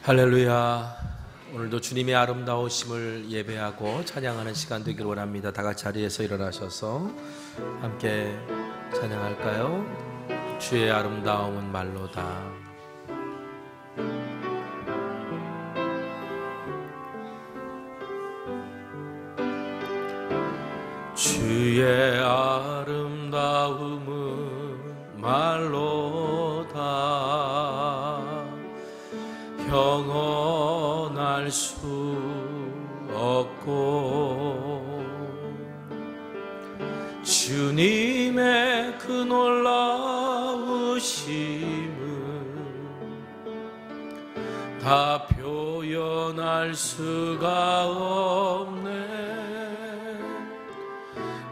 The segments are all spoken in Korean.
할렐루야. 오늘도 주님의 아름다우심을 예배하고 찬양하는 시간 되기를 원합니다. 다 같이 자리에서 일어나셔서 함께 찬양할까요? 주의 아름다움은 말로다. 주의 아름다움은 말로다. 형언할 수 없고 주님의 그 놀라우심은 다 표현할 수가 없네.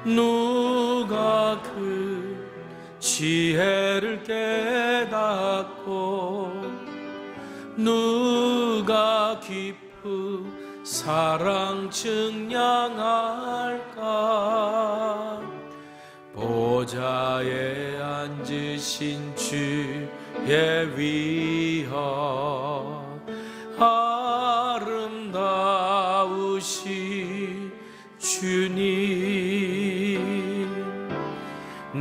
누가 그 지혜를 깨닫고 누가 깊은 사랑 증량할까. 보좌에 앉으신 주의 위엄 아름다우신 주님,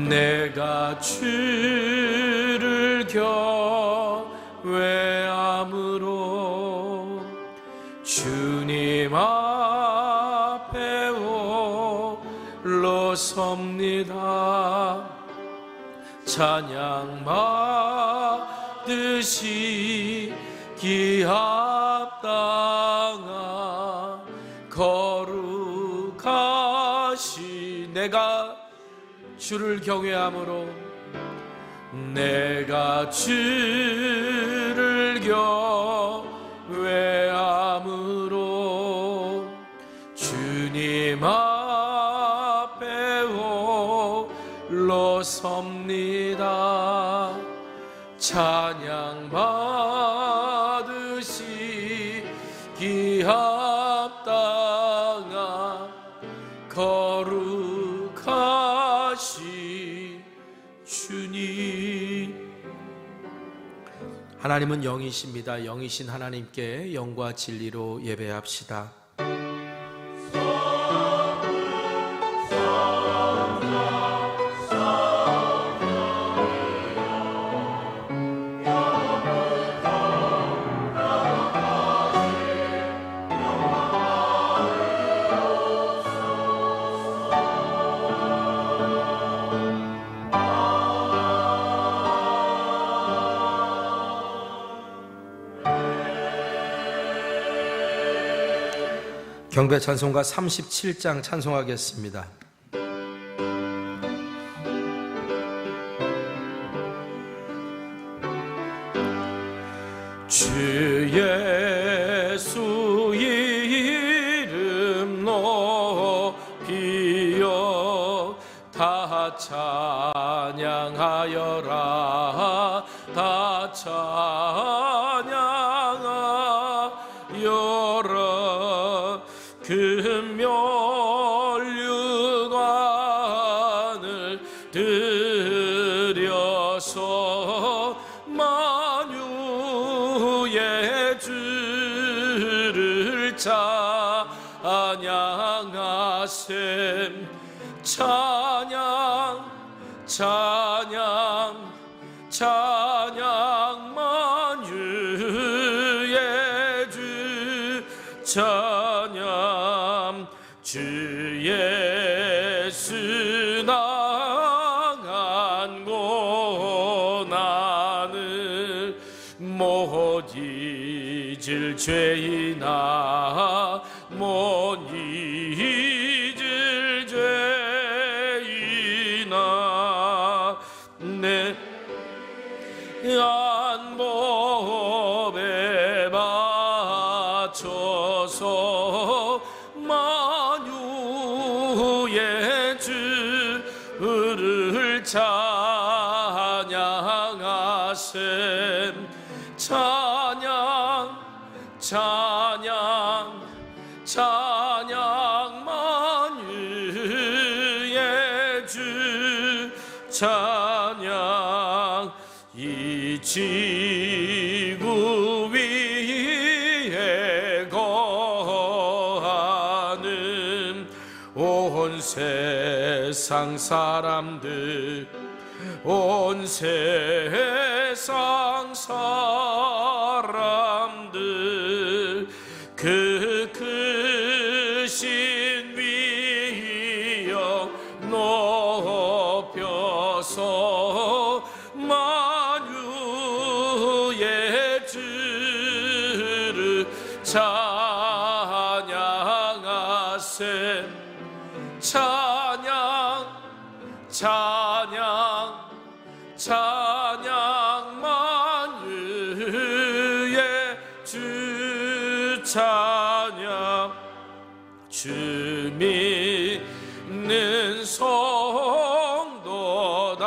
내가 주를 경외함으로 주님 앞에 홀로 섭니다. 찬양 받으시 기합당한 거룩하시. 내가 주를 경외함으로 내가 주를 경외함으로 주님 앞에 홀로 섭니다. 찬양 받으시 기합당한 거룩하시 주님. 하나님은 영이십니다. 영이신 하나님께 영과 진리로 예배합시다. 경배 찬송가 37장 찬송하겠습니다. 주 예수 이름 높이여 다 찬양하여라. 다 찬양하여라. 금면류관을 들여서 만유의 주를 찬양하셈. 찬양 찬양 찬양 만유의 주 찬양. 주 예수 나간 고난을 못 잊을 죄이나 못 잊을 죄이나 내 안법에 맞춰서 만유의 주를 찬양하셈. 찬양 찬양 찬양 만유의 주 찬양. 이 지구 위 온 세상 사람들 온 세상 사람들 그 크신 위엄 높여서 만유의 주를 찬양하세 찬양 찬양 찬양 만유의 주 찬양 주 믿는 성도 다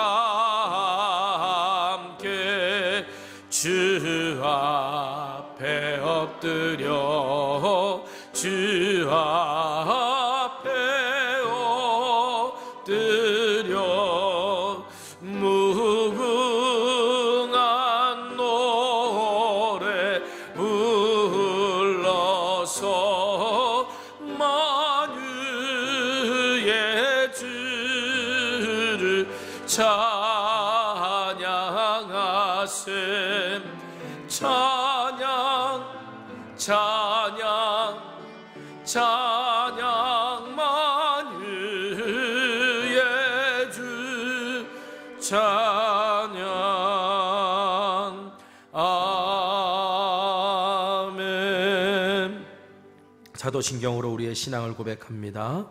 함께 주 앞에 엎드려 주 앞에 엎드려 무궁한 노래 불러서 만유의 주를 찬양하세 찬양 찬양 찬양 만유의 주 찬양 아멘. 사도신경으로 우리의 신앙을 고백합니다.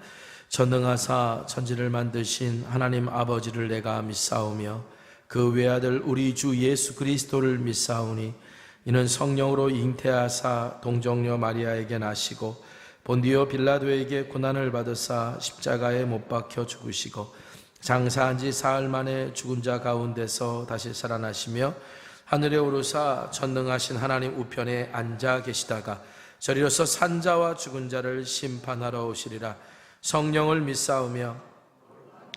전능하사 천지를 만드신 하나님 아버지를 내가 믿사오며 그 외아들 우리 주 예수 그리스도를 믿사오니 이는 성령으로 잉태하사 동정녀 마리아에게 나시고 본디오 빌라도에게 고난을 받으사 십자가에 못 박혀 죽으시고 장사한 지 사흘 만에 죽은 자 가운데서 다시 살아나시며 하늘에 오르사 전능하신 하나님 우편에 앉아 계시다가 저리로서 산자와 죽은 자를 심판하러 오시리라. 성령을 믿사오며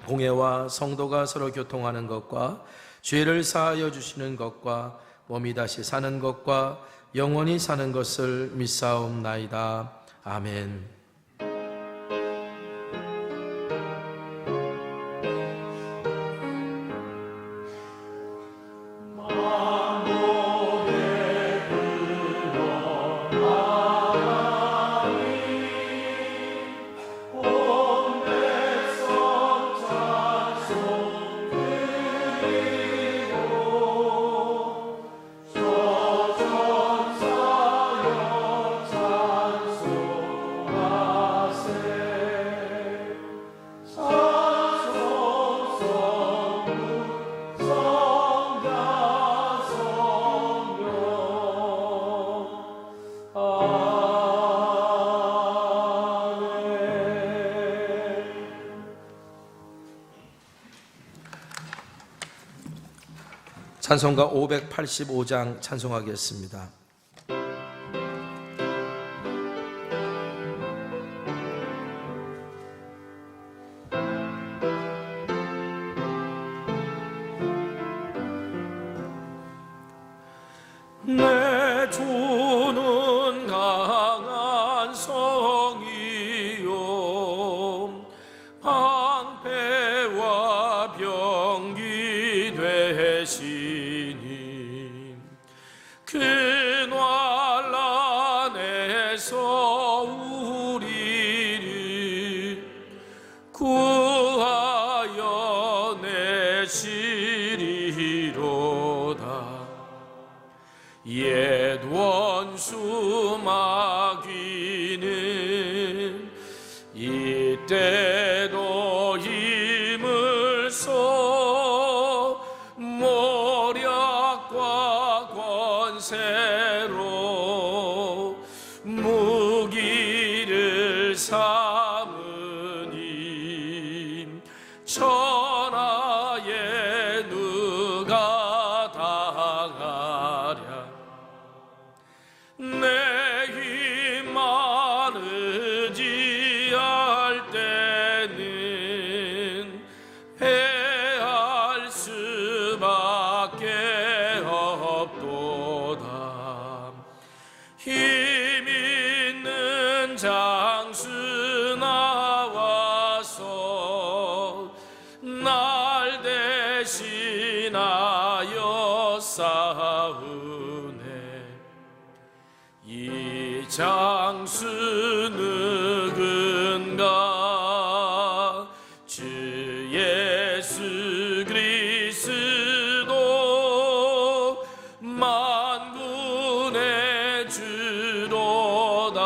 공회와 성도가 서로 교통하는 것과 죄를 사하여 주시는 것과 몸이 다시 사는 것과 영원히 사는 것을 믿사옵나이다. 아멘. 찬송가 585장 찬송하겠습니다. 내 주는 강한 성이요 방패와 병기 되시니 그 난란에서 우리를 구하여 내시리로다. 옛 원수 마귀는 이때도 힘을 써 모략과 권세로 무기를 삼으니 천하에 누가 당하랴. 내 힘만 의지할 때는 패할 수밖에 없도다. 힘 있는 장수 나와 인하여 싸우네. 이 장수 누군가? 주 예수 그리스도 만군의 주로다.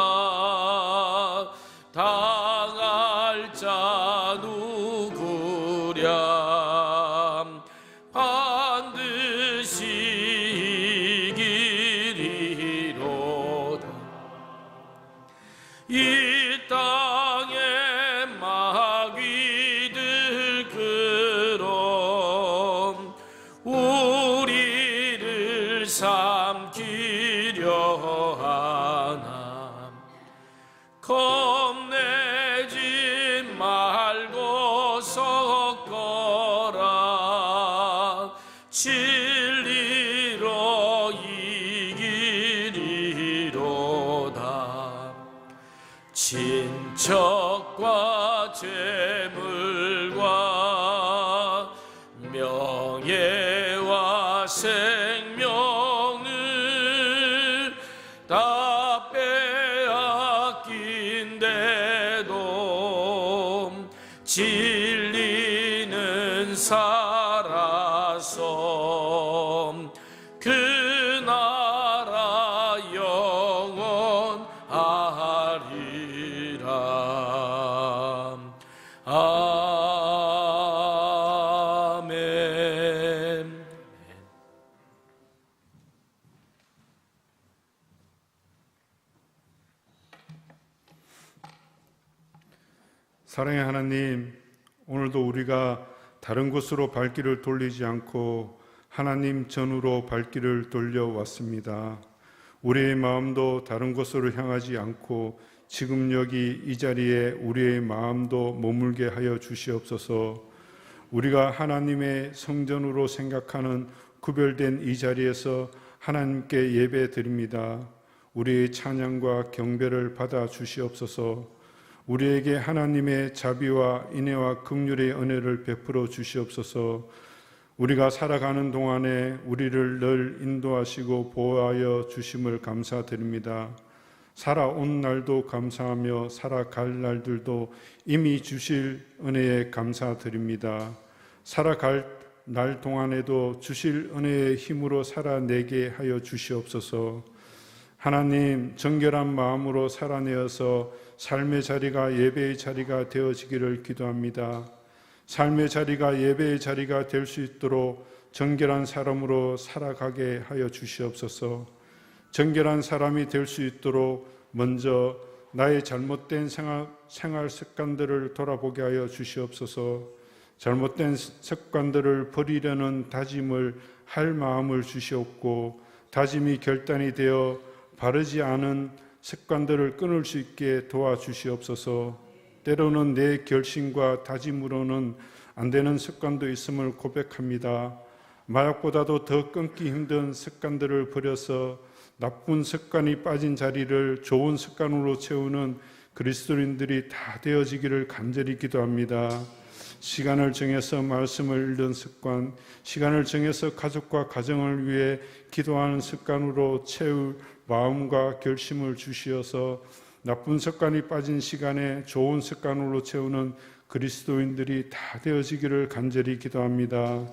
당할 자 누구랴? 반드시 이기리로다. 이 땅에 마귀들 그럼 우리를 삼키려 하나. 겁내지 말고 섞어라. 진리로 이기리로다. 친척과 재물과 명예와 생명을 다 빼앗긴데도 진리는 살아서 그 나라 영원하리라. 아멘. 사랑의 하나님, 오늘도 우리가 다른 곳으로 발길을 돌리지 않고 하나님 전으로 발길을 돌려왔습니다. 우리의 마음도 다른 곳으로 향하지 않고 지금 여기 이 자리에 우리의 마음도 머물게 하여 주시옵소서. 우리가 하나님의 성전으로 생각하는 구별된 이 자리에서 하나님께 예배 드립니다. 우리의 찬양과 경배를 받아 주시옵소서. 우리에게 하나님의 자비와 인애와 긍휼의 은혜를 베풀어 주시옵소서. 우리가 살아가는 동안에 우리를 늘 인도하시고 보호하여 주심을 감사드립니다. 살아온 날도 감사하며 살아갈 날들도 이미 주실 은혜에 감사드립니다. 살아갈 날 동안에도 주실 은혜의 힘으로 살아내게 하여 주시옵소서. 하나님, 정결한 마음으로 살아내어서 삶의 자리가 예배의 자리가 되어지기를 기도합니다. 삶의 자리가 예배의 자리가 될 수 있도록 정결한 사람으로 살아가게 하여 주시옵소서. 정결한 사람이 될 수 있도록 먼저 나의 잘못된 생활 습관들을 돌아보게 하여 주시옵소서. 잘못된 습관들을 버리려는 다짐을 할 마음을 주시옵고, 다짐이 결단이 되어 바르지 않은 습관들을 끊을 수 있게 도와주시옵소서. 때로는 내 결심과 다짐으로는 안 되는 습관도 있음을 고백합니다. 마약보다도 더 끊기 힘든 습관들을 버려서 나쁜 습관이 빠진 자리를 좋은 습관으로 채우는 그리스도인들이 다 되어지기를 간절히 기도합니다. 시간을 정해서 말씀을 읽는 습관, 시간을 정해서 가족과 가정을 위해 기도하는 습관으로 채울 마음과 결심을 주시어서 나쁜 습관이 빠진 시간에 좋은 습관으로 채우는 그리스도인들이 다 되어지기를 간절히 기도합니다.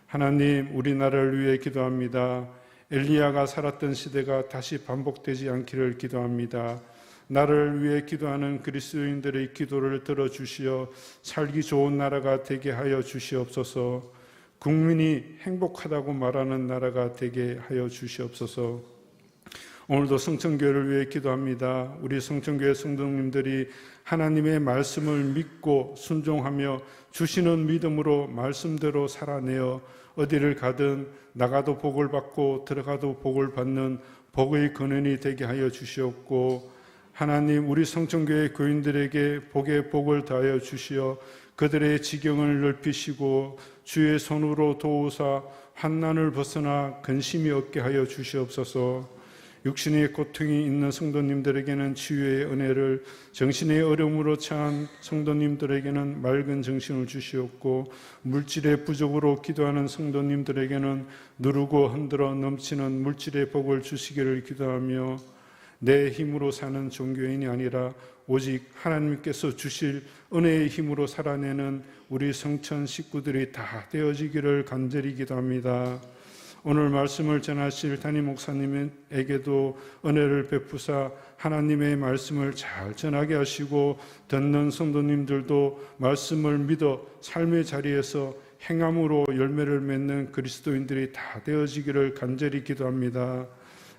하나님, 우리나라를 위해 기도합니다. 엘리야가 살았던 시대가 다시 반복되지 않기를 기도합니다. 나를 위해 기도하는 그리스도인들의 기도를 들어주시어 살기 좋은 나라가 되게 하여 주시옵소서. 국민이 행복하다고 말하는 나라가 되게 하여 주시옵소서. 오늘도 성천교회를 위해 기도합니다. 우리 성천교회 성도님들이 하나님의 말씀을 믿고 순종하며 주시는 믿음으로 말씀대로 살아내어 어디를 가든 나가도 복을 받고 들어가도 복을 받는 복의 근원이 되게 하여 주시옵고, 하나님, 우리 성천교회 교인들에게 복의 복을 다하여 주시어 그들의 지경을 넓히시고 주의 손으로 도우사 환난을 벗어나 근심이 없게 하여 주시옵소서. 육신의 고통이 있는 성도님들에게는 치유의 은혜를, 정신의 어려움으로 처한 성도님들에게는 맑은 정신을 주시옵고, 물질의 부족으로 기도하는 성도님들에게는 누르고 흔들어 넘치는 물질의 복을 주시기를 기도하며, 내 힘으로 사는 종교인이 아니라 오직 하나님께서 주실 은혜의 힘으로 살아내는 우리 성천 식구들이 다 되어지기를 간절히 기도합니다. 오늘 말씀을 전하실 담임 목사님에게도 은혜를 베푸사 하나님의 말씀을 잘 전하게 하시고, 듣는 성도님들도 말씀을 믿어 삶의 자리에서 행함으로 열매를 맺는 그리스도인들이 다 되어지기를 간절히 기도합니다.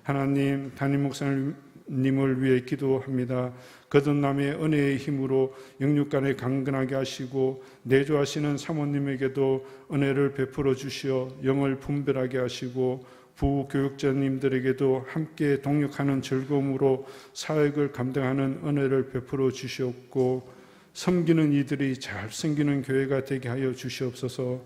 하나님, 담임 목사님을 위해 기도합니다. 거듭남의 은혜의 힘으로 영육간에 강건하게 하시고, 내조하시는 사모님에게도 은혜를 베풀어 주시어 영을 분별하게 하시고, 부교육자님들에게도 함께 동역하는 즐거움으로 사역을 감당하는 은혜를 베풀어 주시옵고, 섬기는 이들이 잘 섬기는 교회가 되게 하여 주시옵소서.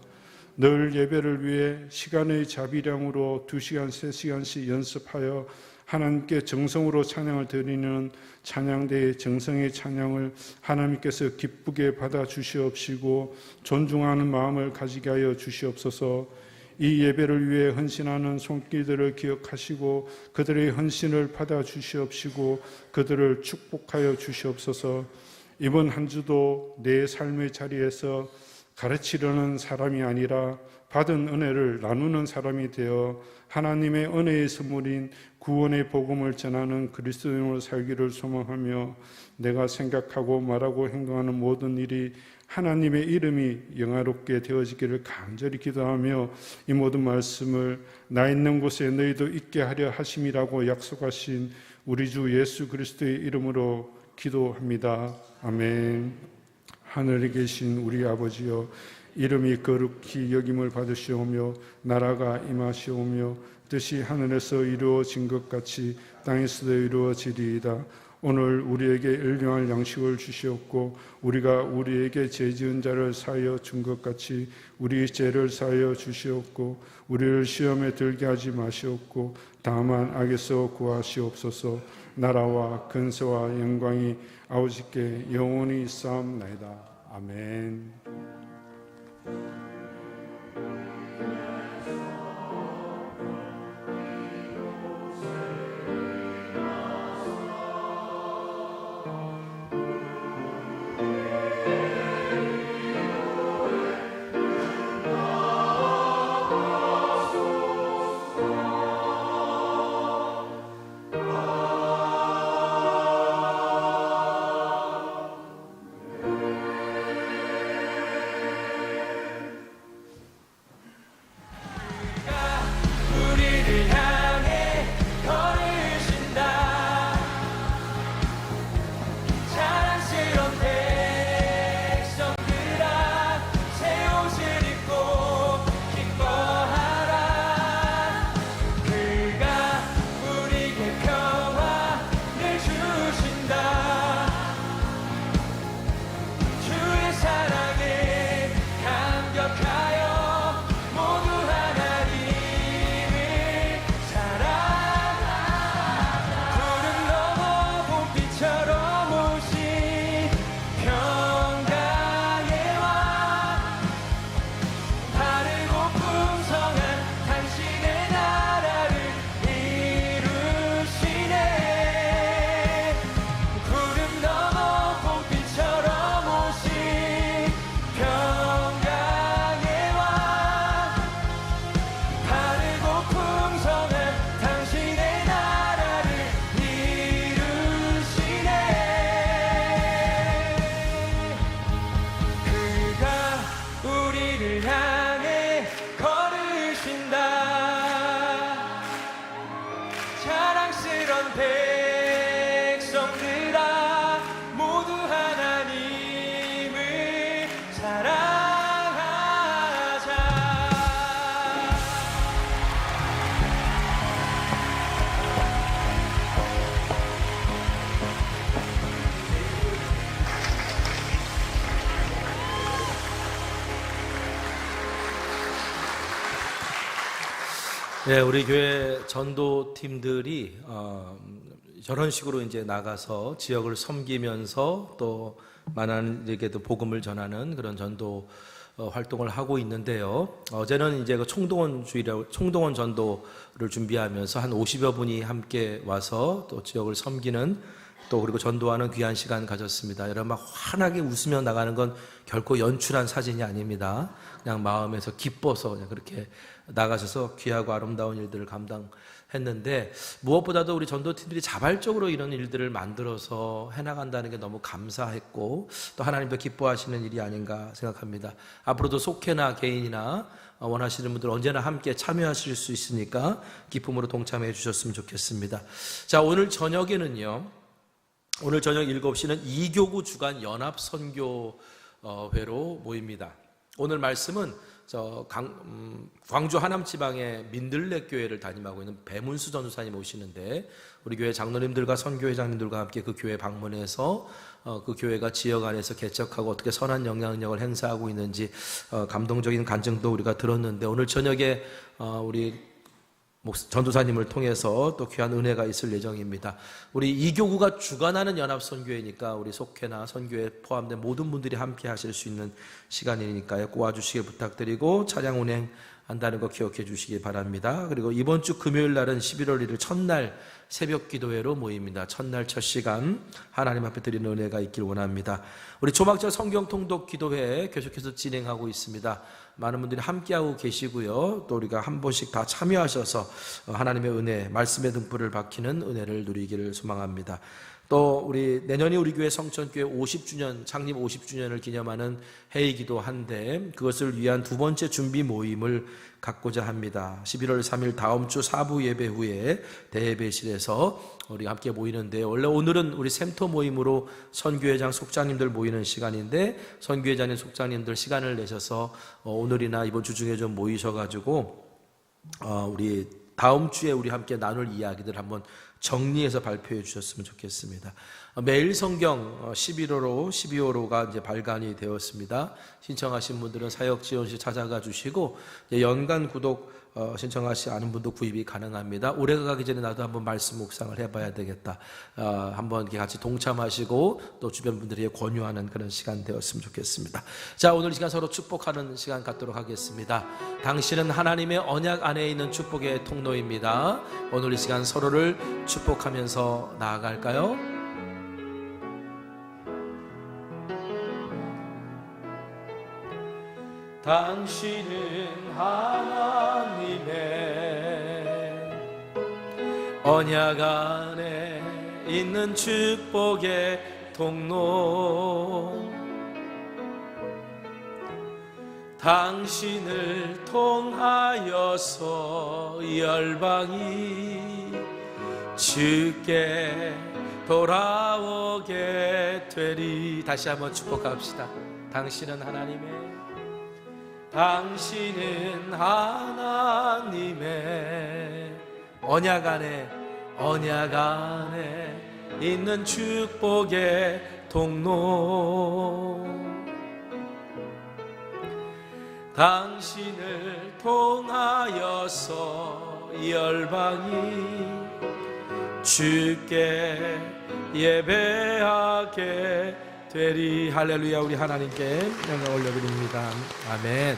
늘 예배를 위해 시간의 자비량으로 2시간, 3시간씩 연습하여 하나님께 정성으로 찬양을 드리는 찬양대의 정성의 찬양을 하나님께서 기쁘게 받아 주시옵시고, 존중하는 마음을 가지게 하여 주시옵소서. 이 예배를 위해 헌신하는 손길들을 기억하시고 그들의 헌신을 받아 주시옵시고, 그들을 축복하여 주시옵소서. 이번 한 주도 내 삶의 자리에서 가르치려는 사람이 아니라 받은 은혜를 나누는 사람이 되어 하나님의 은혜의 선물인 구원의 복음을 전하는 그리스도인으로 살기를 소망하며, 내가 생각하고 말하고 행동하는 모든 일이 하나님의 이름이 영화롭게 되어지기를 간절히 기도하며, 이 모든 말씀을 나 있는 곳에 너희도 있게 하려 하심이라고 약속하신 우리 주 예수 그리스도의 이름으로 기도합니다. 아멘. 하늘에 계신 우리 아버지여, 이름이 거룩히 여김을 받으시오며 나라가 임하시오며 뜻이 하늘에서 이루어진 것 같이 땅에서도 이루어지리이다. 오늘 우리에게 일용할 양식을 주시옵고, 우리가 우리에게 죄 지은 자를 사하여 준 것 같이 우리 죄를 사하여 주시옵고, 우리를 시험에 들게 하지 마시옵고, 다만 악에서 구하시옵소서. 나라와 근세와 영광이 아버지께 영원히 있사옵나이다. 아멘. 네, 우리 교회 전도팀들이 저런 식으로 이제 나가서 지역을 섬기면서 또 많은 이렇게도 복음을 전하는 그런 전도 활동을 하고 있는데요. 어제는 이제 그 총동원 주일이라고 총동원 전도를 준비하면서 한 50여 분이 함께 와서 또 지역을 섬기는 또 그리고 전도하는 귀한 시간 가졌습니다. 여러분 막 환하게 웃으며 나가는 건 결코 연출한 사진이 아닙니다. 그냥 마음에서 기뻐서 그냥 그렇게 나가셔서 귀하고 아름다운 일들을 감당했는데, 무엇보다도 우리 전도팀들이 자발적으로 이런 일들을 만들어서 해나간다는 게 너무 감사했고 또 하나님도 기뻐하시는 일이 아닌가 생각합니다. 앞으로도 속회나 개인이나 원하시는 분들 언제나 함께 참여하실 수 있으니까 기쁨으로 동참해 주셨으면 좋겠습니다. 자, 오늘 저녁에는요, 오늘 저녁 7시는 이교구 주간 연합 선교회로 모입니다. 오늘 말씀은 광주 하남 지방의 민들레 교회를 담임하고 있는 배문수 전도사님 오시는데, 우리 교회 장로님들과 선교회장님들과 함께 그 교회 방문해서 그 교회가 지역 안에서 개척하고 어떻게 선한 영향력을 행사하고 있는지 감동적인 간증도 우리가 들었는데, 오늘 저녁에 우리 전도사님을 통해서 또 귀한 은혜가 있을 예정입니다. 우리 이교구가 주관하는 연합선교회니까 우리 속회나 선교회 포함된 모든 분들이 함께 하실 수 있는 시간이니까요, 꼭 와주시길 부탁드리고 차량 운행한다는 거 기억해 주시기 바랍니다. 그리고 이번 주 금요일 날은 11월 1일 첫날 새벽 기도회로 모입니다. 첫날 첫 시간 하나님 앞에 드리는 은혜가 있길 원합니다. 우리 조막절 성경 통독 기도회 계속해서 진행하고 있습니다. 많은 분들이 함께하고 계시고요, 또 우리가 한 번씩 다 참여하셔서 하나님의 은혜, 말씀의 등불을 밝히는 은혜를 누리기를 소망합니다. 또 우리 내년이 우리 교회 성천교회 50주년 창립 50주년을 기념하는 회의기도 한데, 그것을 위한 두 번째 준비 모임을 갖고자 합니다. 11월 3일 다음 주 4부 예배 후에 대예배실에서 우리 함께 모이는데, 원래 오늘은 우리 샘터 모임으로 선교회장 속장님들 모이는 시간인데, 선교회장님 속장님들 시간을 내셔서 오늘이나 이번 주 중에 좀 모이셔가지고 우리 다음 주에 우리 함께 나눌 이야기들 한번 정리해서 발표해 주셨으면 좋겠습니다. 매일 성경 11호로 12호로가 이제 발간이 되었습니다. 신청하신 분들은 사역지원실 찾아가 주시고, 연간 구독 신청하시 아는 분도 구입이 가능합니다. 올해가 가기 전에 나도 한번 말씀 묵상을 해봐야 되겠다, 한번 이렇게 같이 동참하시고 또 주변 분들에게 권유하는 그런 시간 되었으면 좋겠습니다. 자, 오늘 이 시간 서로 축복하는 시간 갖도록 하겠습니다. 당신은 하나님의 언약 안에 있는 축복의 통로입니다. 오늘 이 시간 서로를 축복하면서 나아갈까요? 당신은 하나님의 언약 안에 있는 축복의 통로, 당신을 통하여서 열방이 주께 돌아오게 되리. 다시 한번 축복합시다. 당신은 하나님의 언약 안에 있는 축복의 통로, 당신을 통하여서 열방이 주께 예배하게 되리. 할렐루야. 우리 하나님께 영광 올려드립니다. 아멘.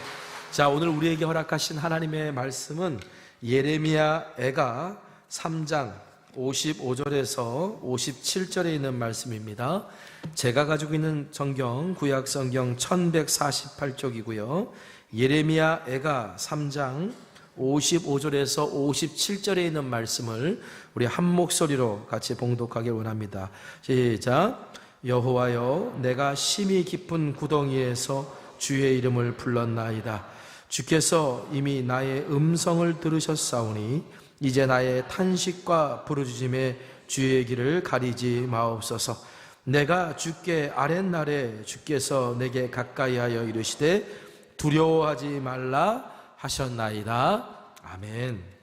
자, 오늘 우리에게 허락하신 하나님의 말씀은 예레미야 애가 3장 55절에서 57절에 있는 말씀입니다. 제가 가지고 있는 성경, 구약 성경 1148쪽이고요. 예레미야 애가 3장 55절에서 57절에 있는 말씀을 우리 한 목소리로 같이 봉독하길 원합니다. 시작. 여호와여, 내가 심히 깊은 구덩이에서 주의 이름을 불렀나이다. 주께서 이미 나의 음성을 들으셨사오니 이제 나의 탄식과 부르짖음에 주의 길을 가리지 마옵소서. 내가 주께 아랫날에 주께서 내게 가까이하여 이르시되 두려워하지 말라 하셨나이다. 아멘.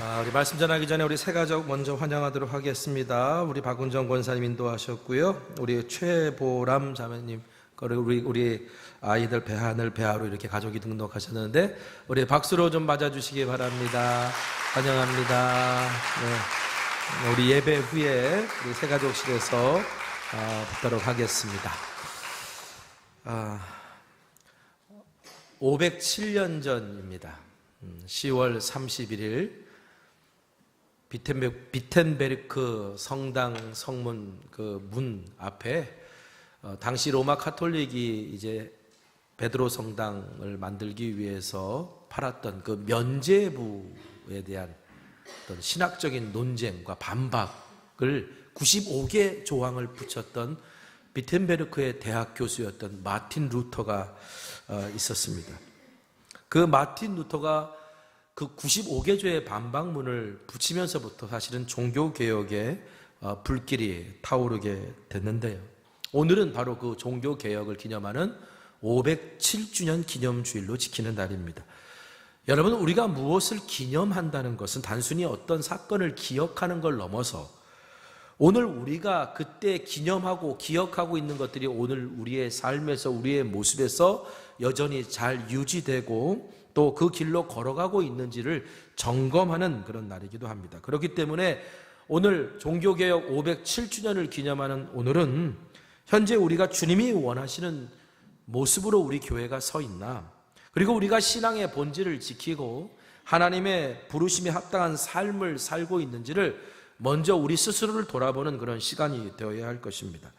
우리 말씀 전하기 전에 우리 새 가족 먼저 환영하도록 하겠습니다. 우리 박은정 권사님 인도하셨고요. 우리 최보람 자매님, 그리고 우리 아이들 배하늘, 배하로 이렇게 가족이 등록하셨는데 우리 박수로 좀 맞아주시기 바랍니다. 환영합니다. 네. 우리 예배 후에 우리 새 가족실에서 뵙도록 하겠습니다. 507년 전입니다. 10월 31일 비텐베르크 성당 성문 그 문 앞에 당시 로마 카톨릭이 이제 베드로 성당을 만들기 위해서 팔았던 그 면죄부에 대한 어떤 신학적인 논쟁과 반박을 95개 조항을 붙였던 비텐베르크의 대학 교수였던 마틴 루터가 있었습니다. 그 마틴 루터가 그 95개조의 반박문을 붙이면서부터 사실은 종교개혁의 불길이 타오르게 됐는데요. 오늘은 바로 그 종교개혁을 기념하는 507주년 기념주일로 지키는 날입니다. 여러분, 우리가 무엇을 기념한다는 것은 단순히 어떤 사건을 기억하는 걸 넘어서 오늘 우리가 그때 기념하고 기억하고 있는 것들이 오늘 우리의 삶에서, 우리의 모습에서 여전히 잘 유지되고 또 그 길로 걸어가고 있는지를 점검하는 그런 날이기도 합니다. 그렇기 때문에 오늘 종교개혁 507주년을 기념하는 오늘은 현재 우리가 주님이 원하시는 모습으로 우리 교회가 서 있나, 그리고 우리가 신앙의 본질을 지키고 하나님의 부르심에 합당한 삶을 살고 있는지를 먼저 우리 스스로를 돌아보는 그런 시간이 되어야 할 것입니다.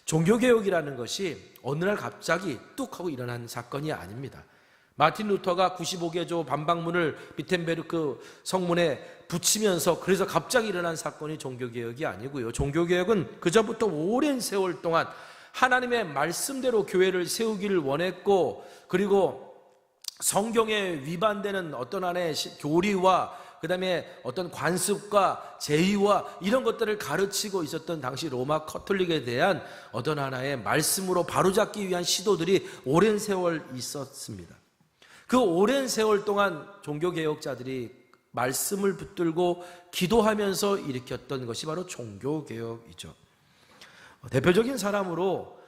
종교개혁이라는 것이 어느 날 갑자기 뚝 하고 일어난 사건이 아닙니다. 마틴 루터가 95개조 반박문을 비텐베르크 성문에 붙이면서 그래서 갑자기 일어난 사건이 종교개혁이 아니고요. 종교개혁은 그전부터 오랜 세월 동안 하나님의 말씀대로 교회를 세우기를 원했고, 그리고 성경에 위반되는 어떤 하나의 교리와 그 다음에 어떤 관습과 제의와 이런 것들을 가르치고 있었던 당시 로마 카톨릭에 대한 어떤 하나의 말씀으로 바로잡기 위한 시도들이 오랜 세월 있었습니다. 그 오랜 세월 동안 종교개혁자들이 말씀을 붙들고 기도하면서 일으켰던 것이 바로 종교개혁이죠. 대표적인 사람으로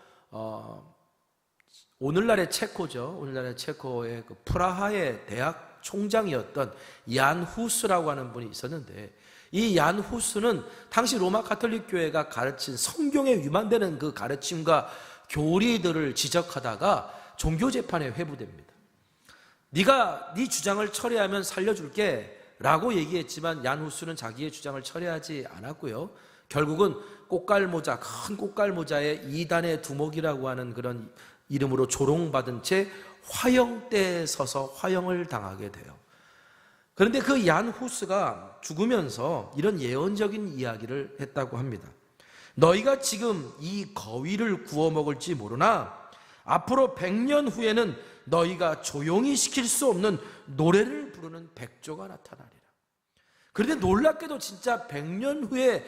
오늘날의 체코죠. 오늘날의 체코의 그 프라하의 대학 총장이었던 얀 후스라고 하는 분이 있었는데, 이 얀 후스는 당시 로마 카톨릭 교회가 가르친 성경에 위반되는 그 가르침과 교리들을 지적하다가 종교재판에 회부됩니다. 네가 네 주장을 철회하면 살려줄게 라고 얘기했지만 얀 후스는 자기의 주장을 철회하지 않았고요. 결국은 꽃갈모자, 큰 꽃갈모자에 이단의 두목이라고 하는 그런 이름으로 조롱받은 채 화형대에 서서 화형을 당하게 돼요. 그런데 그 얀 후스가 죽으면서 이런 예언적인 이야기를 했다고 합니다. 너희가 지금 이 거위를 구워 먹을지 모르나 앞으로 100년 후에는 너희가 조용히 시킬 수 없는 노래를 부르는 백조가 나타나리라. 그런데 놀랍게도 진짜 100년 후에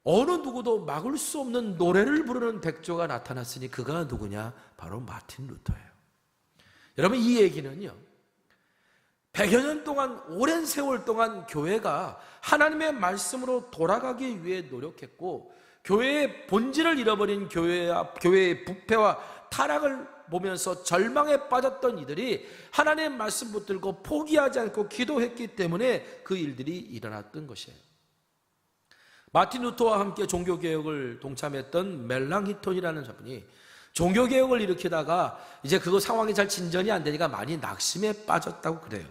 어느 누구도 막을 수 없는 노래를 부르는 백조가 나타났으니 그가 누구냐? 바로 마틴 루터예요. 여러분, 이 얘기는요, 100여 년 동안, 오랜 세월 동안 교회가 하나님의 말씀으로 돌아가기 위해 노력했고, 교회의 본질을 잃어버린 교회의 부패와 타락을 보면서 절망에 빠졌던 이들이 하나님의 말씀 붙들고 포기하지 않고 기도했기 때문에 그 일들이 일어났던 것이에요. 마틴 루터와 함께 종교개혁을 동참했던 멜랑히톤이라는 분이 종교개혁을 일으키다가 이제 그거 상황이 잘 진전이 안 되니까 많이 낙심에 빠졌다고 그래요.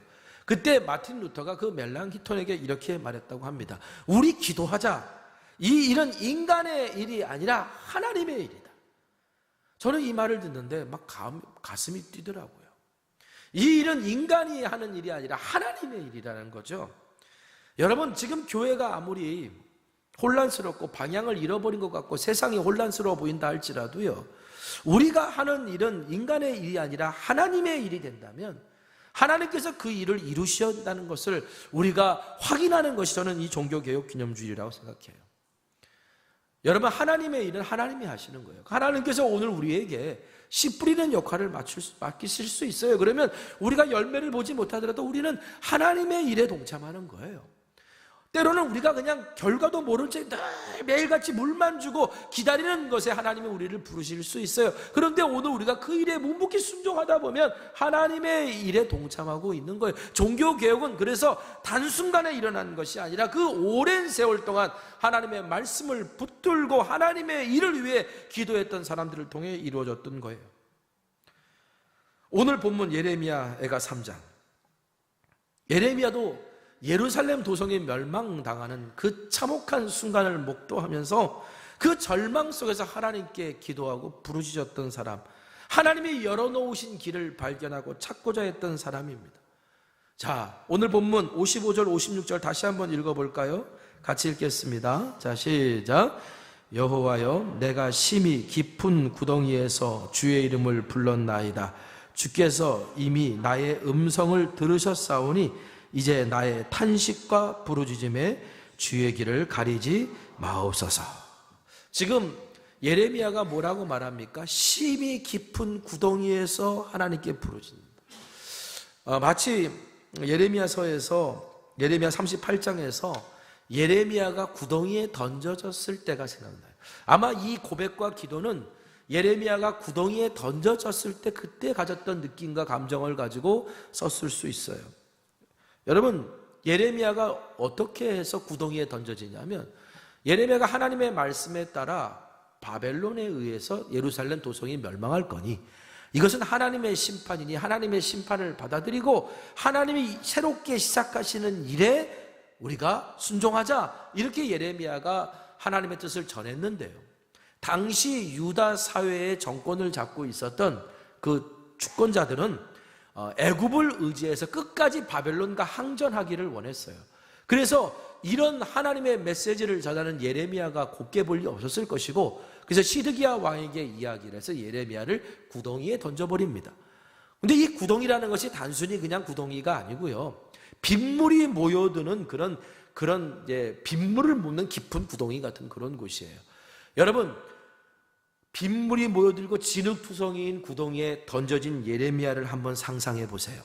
그때 마틴 루터가 그 멜랑히톤에게 이렇게 말했다고 합니다. 우리 기도하자. 이 일은 인간의 일이 아니라 하나님의 일이다. 저는 이 말을 듣는데 막 가슴이 뛰더라고요. 이 일은 인간이 하는 일이 아니라 하나님의 일이라는 거죠. 여러분, 지금 교회가 아무리 혼란스럽고 방향을 잃어버린 것 같고 세상이 혼란스러워 보인다 할지라도요, 우리가 하는 일은 인간의 일이 아니라 하나님의 일이 된다면 하나님께서 그 일을 이루신다는 것을 우리가 확인하는 것이 저는 이 종교개혁 기념주일이라고 생각해요. 여러분, 하나님의 일은 하나님이 하시는 거예요. 하나님께서 오늘 우리에게 씨 뿌리는 역할을 맡기실 수 있어요. 그러면 우리가 열매를 보지 못하더라도 우리는 하나님의 일에 동참하는 거예요. 때로는 우리가 그냥 결과도 모른 채 매일같이 물만 주고 기다리는 것에 하나님이 우리를 부르실 수 있어요. 그런데 오늘 우리가 그 일에 묵묵히 순종하다 보면 하나님의 일에 동참하고 있는 거예요. 종교개혁은 그래서 단순간에 일어난 것이 아니라 그 오랜 세월 동안 하나님의 말씀을 붙들고 하나님의 일을 위해 기도했던 사람들을 통해 이루어졌던 거예요. 오늘 본문 예레미야가 3장. 예레미야도 예루살렘 도성이 멸망당하는 그 참혹한 순간을 목도하면서 그 절망 속에서 하나님께 기도하고 부르짖었던 사람, 하나님이 열어놓으신 길을 발견하고 찾고자 했던 사람입니다. 자, 오늘 본문 55절 56절 다시 한번 읽어볼까요? 같이 읽겠습니다. 자, 시작. 여호와여, 내가 심히 깊은 구덩이에서 주의 이름을 불렀나이다. 주께서 이미 나의 음성을 들으셨사오니 이제 나의 탄식과 부르짖음에 주의 길을 가리지 마옵소서. 지금 예레미야가 뭐라고 말합니까? 심히 깊은 구덩이에서 하나님께 부르짖는다. 마치 예레미야서에서 예레미야 38장에서 예레미야가 구덩이에 던져졌을 때가 생각나요. 아마 이 고백과 기도는 예레미야가 구덩이에 던져졌을 때 그때 가졌던 느낌과 감정을 가지고 썼을 수 있어요. 여러분, 예레미야가 어떻게 해서 구덩이에 던져지냐면 예레미야가 하나님의 말씀에 따라 바벨론에 의해서 예루살렘 도성이 멸망할 거니 이것은 하나님의 심판이니 하나님의 심판을 받아들이고 하나님이 새롭게 시작하시는 일에 우리가 순종하자, 이렇게 예레미야가 하나님의 뜻을 전했는데요, 당시 유다 사회의 정권을 잡고 있었던 그 주권자들은 애굽을 의지해서 끝까지 바벨론과 항전하기를 원했어요. 그래서 이런 하나님의 메시지를 전하는 예레미야가 곱게 볼 리 없었을 것이고, 그래서 시드기야 왕에게 이야기를 해서 예레미야를 구덩이에 던져버립니다. 근데 이 구덩이라는 것이 단순히 그냥 구덩이가 아니고요, 빗물이 모여드는 그런 빗물을 묻는 깊은 구덩이 같은 그런 곳이에요. 여러분, 빗물이 모여들고 진흙투성이인 구덩이에 던져진 예레미야를 한번 상상해 보세요.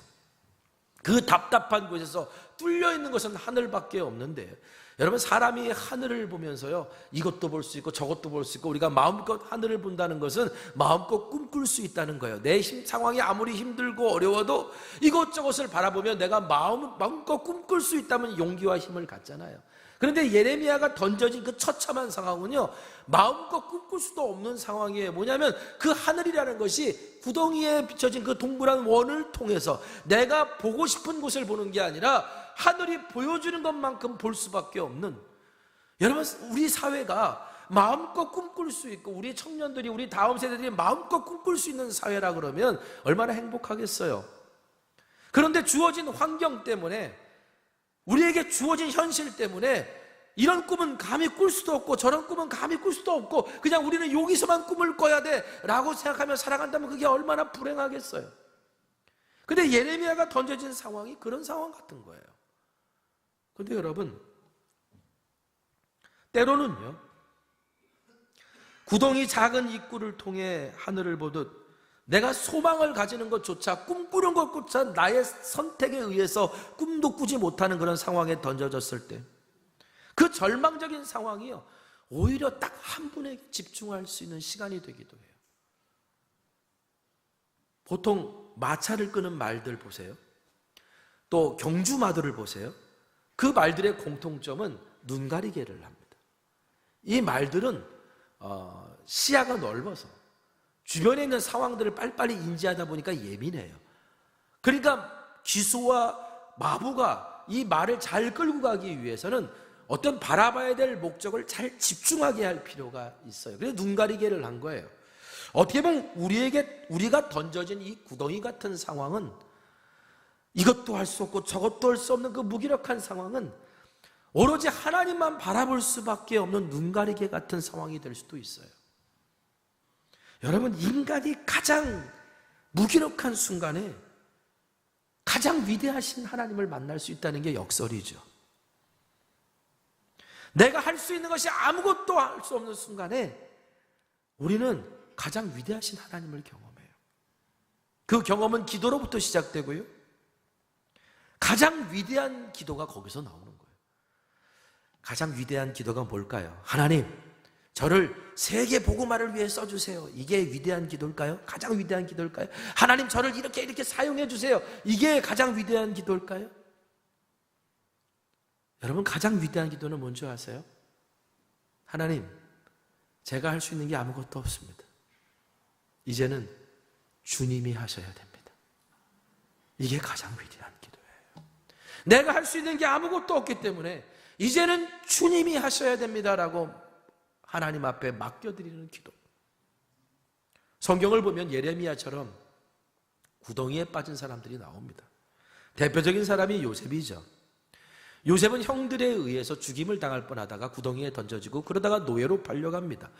그 답답한 곳에서 뚫려 있는 것은 하늘밖에 없는데, 여러분, 사람이 하늘을 보면서요, 이것도 볼 수 있고 저것도 볼 수 있고 우리가 마음껏 하늘을 본다는 것은 마음껏 꿈꿀 수 있다는 거예요. 내 상황이 아무리 힘들고 어려워도 이것저것을 바라보며 내가 마음껏 꿈꿀 수 있다면 용기와 힘을 갖잖아요. 그런데 예레미야가 던져진 그 처참한 상황은요, 마음껏 꿈꿀 수도 없는 상황이에요. 뭐냐면 그 하늘이라는 것이 구덩이에 비춰진 그 동그란 원을 통해서 내가 보고 싶은 곳을 보는 게 아니라 하늘이 보여주는 것만큼 볼 수밖에 없는, 여러분, 우리 사회가 마음껏 꿈꿀 수 있고 우리 청년들이, 우리 다음 세대들이 마음껏 꿈꿀 수 있는 사회라 그러면 얼마나 행복하겠어요. 그런데 주어진 환경 때문에, 우리에게 주어진 현실 때문에 이런 꿈은 감히 꿀 수도 없고 저런 꿈은 감히 꿀 수도 없고 그냥 우리는 여기서만 꿈을 꿔야 돼 라고 생각하며 살아간다면 그게 얼마나 불행하겠어요. 근데 예레미야가 던져진 상황이 그런 상황 같은 거예요. 근데 여러분, 때로는요, 구덩이 작은 입구를 통해 하늘을 보듯 내가 소망을 가지는 것조차, 꿈꾸는 것조차 나의 선택에 의해서 꿈도 꾸지 못하는 그런 상황에 던져졌을 때, 그 절망적인 상황이요, 오히려 딱 한 분에게 집중할 수 있는 시간이 되기도 해요. 보통 마차를 끄는 말들 보세요. 또 경주마들을 보세요. 그 말들의 공통점은 눈가리개를 합니다. 이 말들은 시야가 넓어서 주변에 있는 상황들을 빨리빨리 인지하다 보니까 예민해요. 그러니까 기수와 마부가 이 말을 잘 끌고 가기 위해서는 어떤 바라봐야 될 목적을 잘 집중하게 할 필요가 있어요. 그래서 눈가리개를 한 거예요. 어떻게 보면 우리가 던져진 이 구덩이 같은 상황은, 이것도 할 수 없고 저것도 할 수 없는 그 무기력한 상황은 오로지 하나님만 바라볼 수밖에 없는 눈가리개 같은 상황이 될 수도 있어요. 여러분, 인간이 가장 무기력한 순간에 가장 위대하신 하나님을 만날 수 있다는 게 역설이죠. 내가 할 수 있는 것이 아무것도 할 수 없는 순간에 우리는 가장 위대하신 하나님을 경험해요. 그 경험은 기도로부터 시작되고요, 가장 위대한 기도가 거기서 나오는 거예요. 가장 위대한 기도가 뭘까요? 하나님, 저를 세계 복음화를 위해 써주세요. 이게 위대한 기도일까요? 가장 위대한 기도일까요? 하나님, 저를 이렇게 사용해 주세요. 이게 가장 위대한 기도일까요? 여러분, 가장 위대한 기도는 뭔지 아세요? 하나님, 제가 할 수 있는 게 아무것도 없습니다. 이제는 주님이 하셔야 됩니다. 이게 가장 위대한 기도예요. 내가 할 수 있는 게 아무것도 없기 때문에 이제는 주님이 하셔야 됩니다라고 하나님 앞에 맡겨드리는 기도. 성경을 보면 예레미야처럼 구덩이에 빠진 사람들이 나옵니다. 대표적인 사람이 요셉이죠. 요셉은 형들에 의해서 죽임을 당할 뻔하다가 구덩이에 던져지고 그러다가 노예로 팔려갑니다.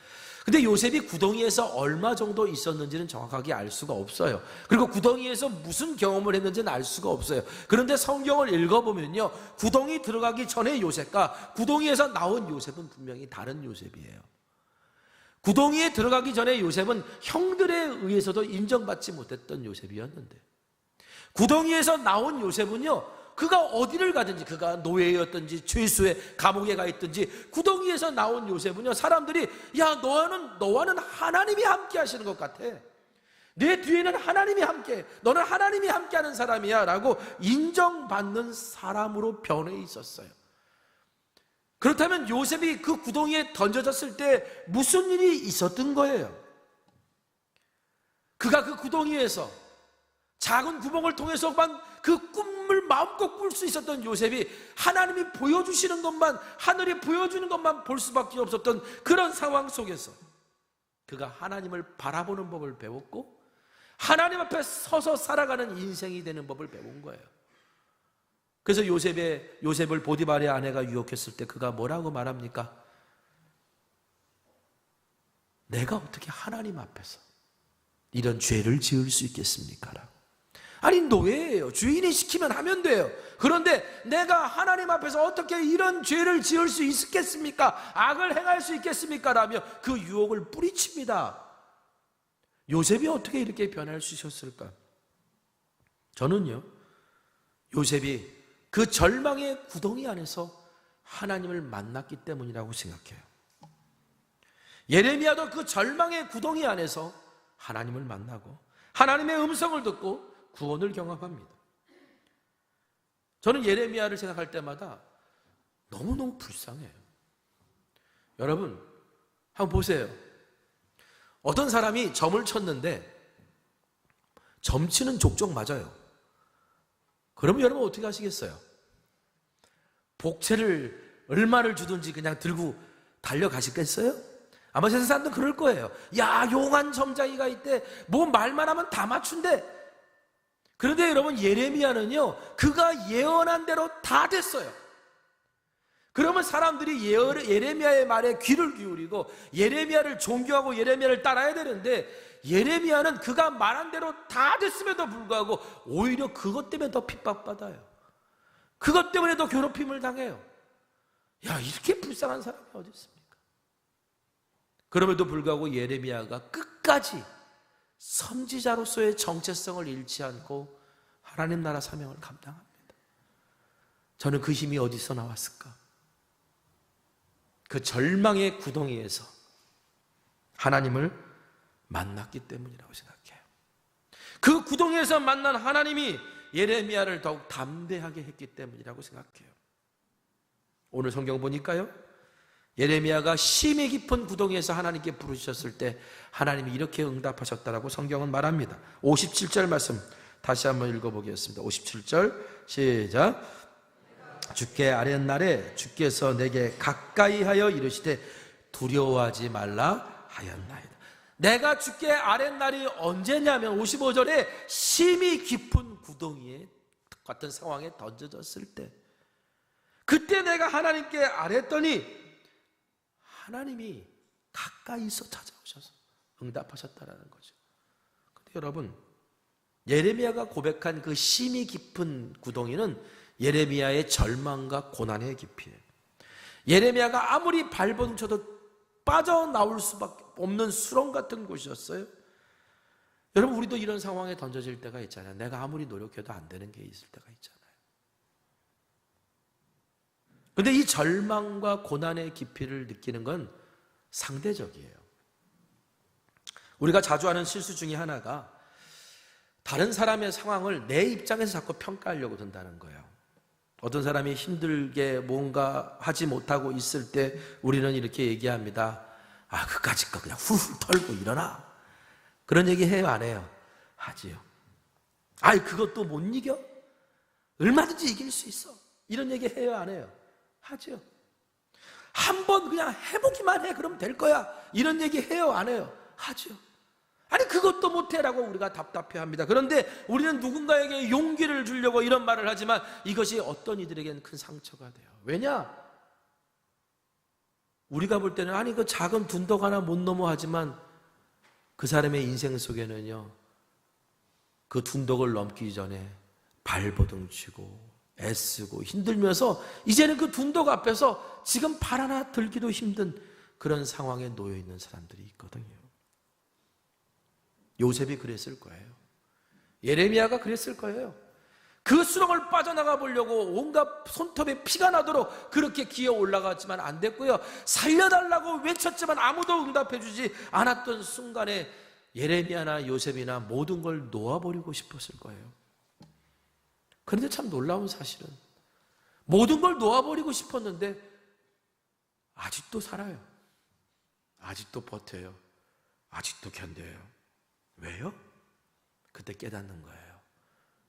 근데 요셉이 구덩이에서 얼마 정도 있었는지는 정확하게 알 수가 없어요. 그리고 구덩이에서 무슨 경험을 했는지는 알 수가 없어요. 그런데 성경을 읽어보면요, 구덩이 들어가기 전에 요셉과 구덩이에서 나온 요셉은 분명히 다른 요셉이에요. 구덩이에 들어가기 전에 요셉은 형들에 의해서도 인정받지 못했던 요셉이었는데, 구덩이에서 나온 요셉은요, 그가 어디를 가든지, 그가 노예였든지 죄수의 감옥에 가 있든지, 구덩이에서 나온 요셉은요, 사람들이 야, 너와는 하나님이 함께 하시는 것 같아. 내 뒤에는 하나님이 함께, 너는 하나님이 함께하는 사람이야 라고 인정받는 사람으로 변해 있었어요. 그렇다면 요셉이 그 구덩이에 던져졌을 때 무슨 일이 있었던 거예요? 그가 그 구덩이에서 작은 구멍을 통해서만 그 꿈을 마음껏 꿀 수 있었던 요셉이 하나님이 보여주시는 것만, 하늘이 보여주는 것만 볼 수밖에 없었던 그런 상황 속에서 그가 하나님을 바라보는 법을 배웠고, 하나님 앞에 서서 살아가는 인생이 되는 법을 배운 거예요. 그래서 요셉을 보디발의 아내가 유혹했을 때 그가 뭐라고 말합니까? 내가 어떻게 하나님 앞에서 이런 죄를 지을 수 있겠습니까? 라고. 아니, 노예예요. 주인이 시키면 하면 돼요. 그런데 내가 하나님 앞에서 어떻게 이런 죄를 지을 수 있겠습니까? 악을 행할 수 있겠습니까? 라며 그 유혹을 뿌리칩니다. 요셉이 어떻게 이렇게 변할 수 있었을까? 저는요, 요셉이 그 절망의 구덩이 안에서 하나님을 만났기 때문이라고 생각해요. 예레미야도 그 절망의 구덩이 안에서 하나님을 만나고 하나님의 음성을 듣고 구원을 경험합니다. 저는 예레미야를 생각할 때마다 너무너무 불쌍해요. 여러분, 한번 보세요. 어떤 사람이 점을 쳤는데 점치는 족족 맞아요. 그러면 여러분 어떻게 하시겠어요? 복채를 얼마를 주든지 그냥 들고 달려가시겠어요? 아마 세상 사람들은 그럴 거예요. 야, 용한 점장이가 있대. 뭐 말만 하면 다 맞춘대. 그런데 여러분, 예레미야는요, 그가 예언한 대로 다 됐어요. 그러면 사람들이 예레미야의 말에 귀를 기울이고 예레미야를 존경하고 예레미야를 따라야 되는데, 예레미야는 그가 말한 대로 다 됐음에도 불구하고 오히려 그것 때문에 더 핍박받아요. 그것 때문에 더 괴롭힘을 당해요. 야, 이렇게 불쌍한 사람이 어디 있습니까? 그럼에도 불구하고 예레미야가 끝까지 선지자로서의 정체성을 잃지 않고 하나님 나라 사명을 감당합니다. 저는 그 힘이 어디서 나왔을까? 그 절망의 구덩이에서 하나님을 만났기 때문이라고 생각해요. 그 구덩이에서 만난 하나님이 예레미야를 더욱 담대하게 했기 때문이라고 생각해요. 오늘 성경 보니까요, 예레미야가 심히 깊은 구덩이에서 하나님께 부르셨을 때 하나님이 이렇게 응답하셨다라고 성경은 말합니다. 57절 말씀 다시 한번 읽어보겠습니다. 57절 시작. 주께 아랫날에 주께서 내게 가까이 하여 이르시되 두려워하지 말라 하였나이다. 내가 주께 아랫날이 언제냐면 55절에 심히 깊은 구덩이에 같은 상황에 던져졌을 때, 그때 내가 하나님께 아랬더니 하나님이 가까이서 찾아오셔서 응답하셨다라는 거죠. 근데 여러분, 예레미야가 고백한 그 심히 깊은 구덩이는 예레미야의 절망과 고난의 깊이에요. 예레미야가 아무리 발버둥쳐도 빠져나올 수밖에 없는 수렁 같은 곳이었어요. 여러분, 우리도 이런 상황에 던져질 때가 있잖아요. 내가 아무리 노력해도 안 되는 게 있을 때가 있잖아요. 근데 이 절망과 고난의 깊이를 느끼는 건 상대적이에요. 우리가 자주 하는 실수 중에 하나가 다른 사람의 상황을 내 입장에서 자꾸 평가하려고 든다는 거예요. 어떤 사람이 힘들게 뭔가 하지 못하고 있을 때 우리는 이렇게 얘기합니다. 아, 그까짓 거 그냥 훌훌 털고 일어나. 그런 얘기 해요, 안 해요? 하지요. 아이, 그것도 못 이겨? 얼마든지 이길 수 있어. 이런 얘기 해요, 안 해요? 하지요. 한번 그냥 해보기만 해. 그럼 될 거야. 이런 얘기 해요, 안 해요? 하지요. 아니, 그것도 못해라고 우리가 답답해합니다. 그런데 우리는 누군가에게 용기를 주려고 이런 말을 하지만 이것이 어떤 이들에게는 큰 상처가 돼요. 왜냐? 우리가 볼 때는 아니, 그 작은 둔덕 하나 못 넘어 하지만 그 사람의 인생 속에는요, 그 둔덕을 넘기 전에 발버둥 치고 애쓰고 힘들면서 이제는 그 둔덕 앞에서 지금 발 하나 들기도 힘든 그런 상황에 놓여 있는 사람들이 있거든요. 요셉이 그랬을 거예요. 예레미야가 그랬을 거예요. 그 수렁을 빠져나가 보려고 온갖 손톱에 피가 나도록 그렇게 기어 올라갔지만 안 됐고요. 살려달라고 외쳤지만 아무도 응답해 주지 않았던 순간에 예레미야나 요셉이나 모든 걸 놓아버리고 싶었을 거예요. 그런데 참 놀라운 사실은 모든 걸 놓아버리고 싶었는데 아직도 살아요. 아직도 버텨요. 아직도 견뎌요. 왜요? 그때 깨닫는 거예요.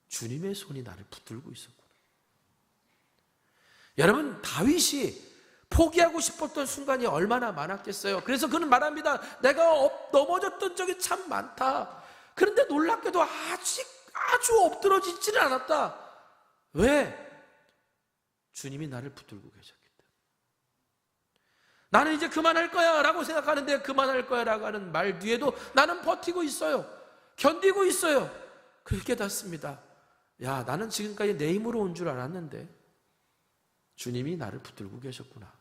주님의 손이 나를 붙들고 있었구나. 여러분, 다윗이 포기하고 싶었던 순간이 얼마나 많았겠어요. 그래서 그는 말합니다. 내가 넘어졌던 적이 참 많다. 그런데 놀랍게도 아주 엎드러지지는 않았다. 왜? 주님이 나를 붙들고 계셨기 때문에. 나는 이제 그만할 거야 라고 생각하는데 그만할 거야 라고 하는 말 뒤에도 나는 버티고 있어요. 견디고 있어요. 그렇게 깨닫습니다. 야, 나는 지금까지 내 힘으로 온 줄 알았는데 주님이 나를 붙들고 계셨구나.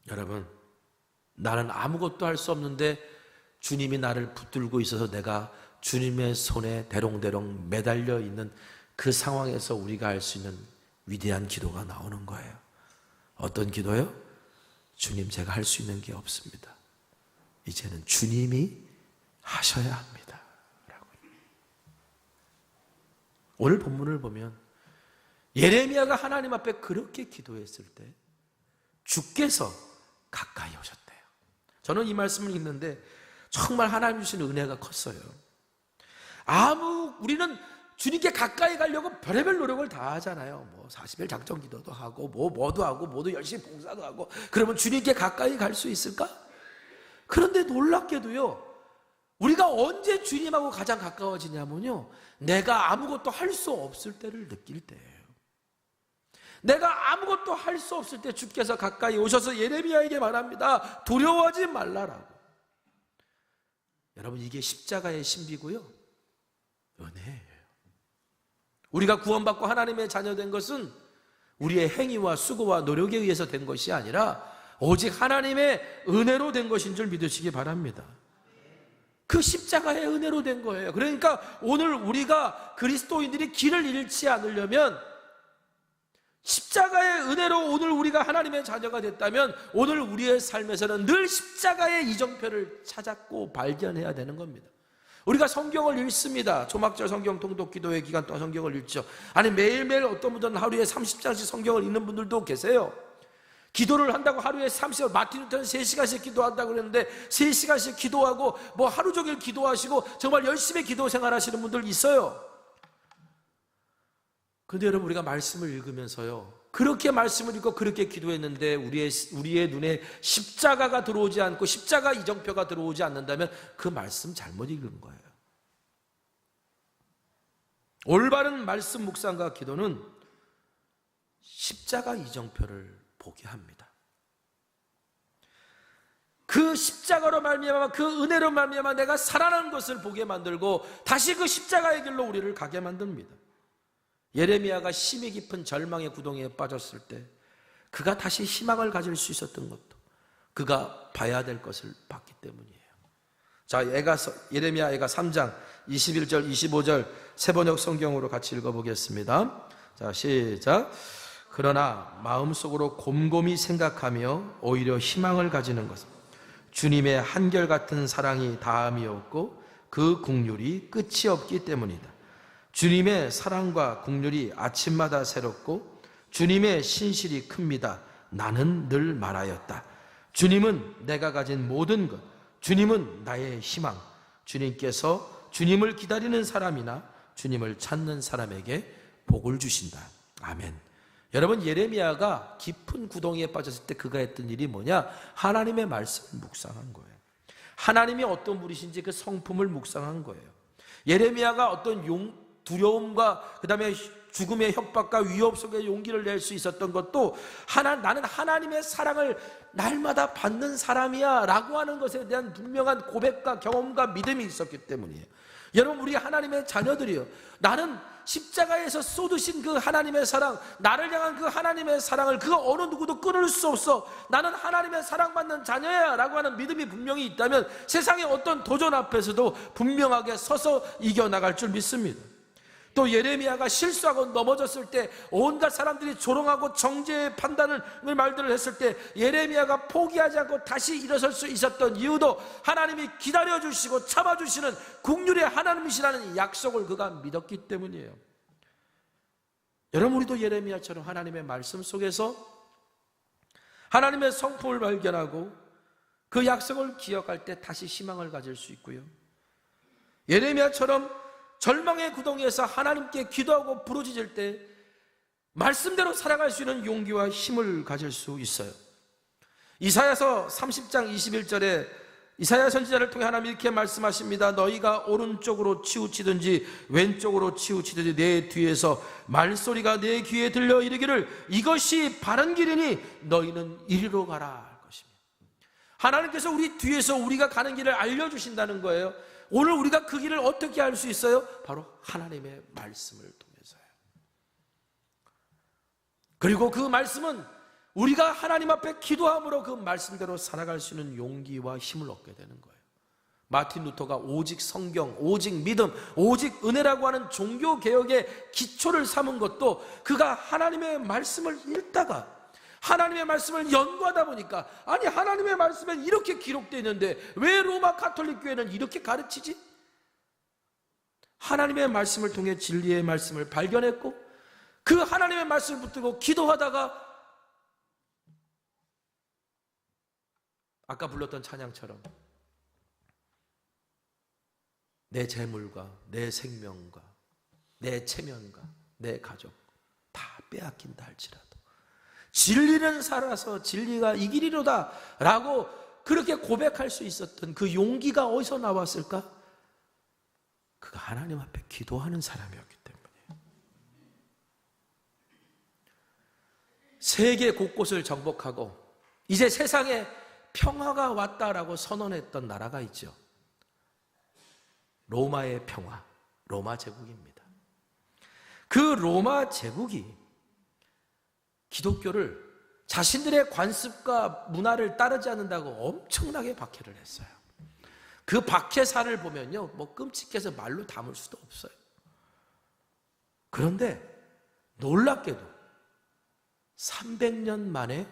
여러분, 나는 아무것도 할 수 없는데 주님이 나를 붙들고 있어서 내가 주님의 손에 대롱대롱 매달려 있는 그 상황에서 우리가 할 수 있는 위대한 기도가 나오는 거예요. 어떤 기도요? 주님, 제가 할 수 있는 게 없습니다. 이제는 주님이 하셔야 합니다. 라고. 오늘 본문을 보면 예레미야가 하나님 앞에 그렇게 기도했을 때 주께서 가까이 오셨대요. 저는 이 말씀을 읽는데 정말 하나님 주신 은혜가 컸어요. 우리는 주님께 가까이 가려고 별의별 노력을 다 하잖아요. 40일 작정 기도도 하고 뭐도 하고 뭐도 열심히 봉사도 하고. 그러면 주님께 가까이 갈 수 있을까? 그런데 놀랍게도요, 우리가 언제 주님하고 가장 가까워지냐면요, 내가 아무것도 할 수 없을 때를 느낄 때예요. 내가 아무것도 할 수 없을 때 주께서 가까이 오셔서 예레미야에게 말합니다. 두려워하지 말라라고. 여러분, 이게 십자가의 신비고요, 은혜예요. 우리가 구원받고 하나님의 자녀된 것은 우리의 행위와 수고와 노력에 의해서 된 것이 아니라 오직 하나님의 은혜로 된 것인 줄 믿으시기 바랍니다. 그 십자가의 은혜로 된 거예요. 그러니까 오늘 우리가 그리스도인들이 길을 잃지 않으려면 십자가의 은혜로 오늘 우리가 하나님의 자녀가 됐다면 오늘 우리의 삶에서는 늘 십자가의 이정표를 찾았고 발견해야 되는 겁니다. 우리가 성경을 읽습니다. 초막절 성경 통독 기도회 기간 동안 성경을 읽죠. 아니, 매일매일 어떤 분들은 하루에 30장씩 성경을 읽는 분들도 계세요. 기도를 한다고 하루에 30장, 마틴 루터는 3시간씩 기도한다고 그랬는데 3시간씩 기도하고 하루 종일 기도하시고 정말 열심히 기도 생활하시는 분들 있어요. 그런데 여러분, 우리가 말씀을 읽으면서요, 그렇게 말씀을 읽고 그렇게 기도했는데 우리의 눈에 십자가가 들어오지 않고 십자가 이정표가 들어오지 않는다면 그 말씀 잘못 읽은 거예요. 올바른 말씀 묵상과 기도는 십자가 이정표를 보게 합니다. 그 십자가로 말미암아, 그 은혜로 말미암아 내가 살아난 것을 보게 만들고 다시 그 십자가의 길로 우리를 가게 만듭니다. 예레미야가 심히 깊은 절망의 구덩이에 빠졌을 때 그가 다시 희망을 가질 수 있었던 것도 그가 봐야 될 것을 봤기 때문이에요. 자, 예레미야 애가 3장 21절 25절 새번역 성경으로 같이 읽어보겠습니다. 자, 시작. 그러나 마음속으로 곰곰이 생각하며 오히려 희망을 가지는 것은 주님의 한결같은 사랑이 다함이 없고 그 긍휼이 끝이 없기 때문이다. 주님의 사랑과 긍휼이 아침마다 새롭고 주님의 신실이 큽니다. 나는 늘 말하였다. 주님은 내가 가진 모든 것, 주님은 나의 희망. 주님께서 주님을 기다리는 사람이나 주님을 찾는 사람에게 복을 주신다. 아멘. 여러분, 예레미야가 깊은 구덩이에 빠졌을 때 그가 했던 일이 뭐냐? 하나님의 말씀을 묵상한 거예요. 하나님이 어떤 분이신지 그 성품을 묵상한 거예요. 예레미야가 어떤 두려움과 그 다음에 죽음의 협박과 위협 속에 용기를 낼 수 있었던 것도 나는 하나님의 사랑을 날마다 받는 사람이야 라고 하는 것에 대한 분명한 고백과 경험과 믿음이 있었기 때문이에요. 여러분, 우리 하나님의 자녀들이요, 나는 십자가에서 쏟으신 그 하나님의 사랑, 나를 향한 그 하나님의 사랑을 그 어느 누구도 끊을 수 없어, 나는 하나님의 사랑받는 자녀야 라고 하는 믿음이 분명히 있다면 세상의 어떤 도전 앞에서도 분명하게 서서 이겨나갈 줄 믿습니다. 또 예레미야가 실수하고 넘어졌을 때 온갖 사람들이 조롱하고 정죄의 판단을 말들을 했을 때 예레미야가 포기하지 않고 다시 일어설 수 있었던 이유도 하나님이 기다려주시고 참아주시는 긍휼의 하나님이시라는 약속을 그가 믿었기 때문이에요. 여러분, 우리도 예레미야처럼 하나님의 말씀 속에서 하나님의 성품을 발견하고 그 약속을 기억할 때 다시 희망을 가질 수 있고요, 예레미야처럼 절망의 구덩이에서 하나님께 기도하고 부르짖을 때 말씀대로 살아갈 수 있는 용기와 힘을 가질 수 있어요. 이사야서 30장 21절에 이사야 선지자를 통해 하나님이 이렇게 말씀하십니다. 너희가 오른쪽으로 치우치든지 왼쪽으로 치우치든지 내 뒤에서 말소리가 내 귀에 들려 이르기를 이것이 바른 길이니 너희는 이리로 가라 할 것입니다. 하나님께서 우리 뒤에서 우리가 가는 길을 알려주신다는 거예요. 오늘 우리가 그 길을 어떻게 알 수 있어요? 바로 하나님의 말씀을 통해서요. 그리고 그 말씀은 우리가 하나님 앞에 기도함으로 그 말씀대로 살아갈 수 있는 용기와 힘을 얻게 되는 거예요. 마틴 루터가 오직 성경, 오직 믿음, 오직 은혜라고 하는 종교개혁의 기초를 삼은 것도 그가 하나님의 말씀을 읽다가 하나님의 말씀을 연구하다 보니까, 아니 하나님의 말씀엔 이렇게 기록되어 있는데 왜 로마 가톨릭 교회는 이렇게 가르치지? 하나님의 말씀을 통해 진리의 말씀을 발견했고 그 하나님의 말씀을 붙들고 기도하다가 아까 불렀던 찬양처럼 내 재물과 내 생명과 내 체면과 내 가족 다 빼앗긴다 할지라도 진리는 살아서 진리가 이 길이로다 라고 그렇게 고백할 수 있었던 그 용기가 어디서 나왔을까? 그가 하나님 앞에 기도하는 사람이었기 때문이에요. 세계 곳곳을 정복하고 이제 세상에 평화가 왔다라고 선언했던 나라가 있죠. 로마의 평화, 로마 제국입니다. 그 로마 제국이 기독교를 자신들의 관습과 문화를 따르지 않는다고 엄청나게 박해를 했어요. 그 박해사를 보면요, 뭐 끔찍해서 말로 담을 수도 없어요. 그런데 놀랍게도 300년 만에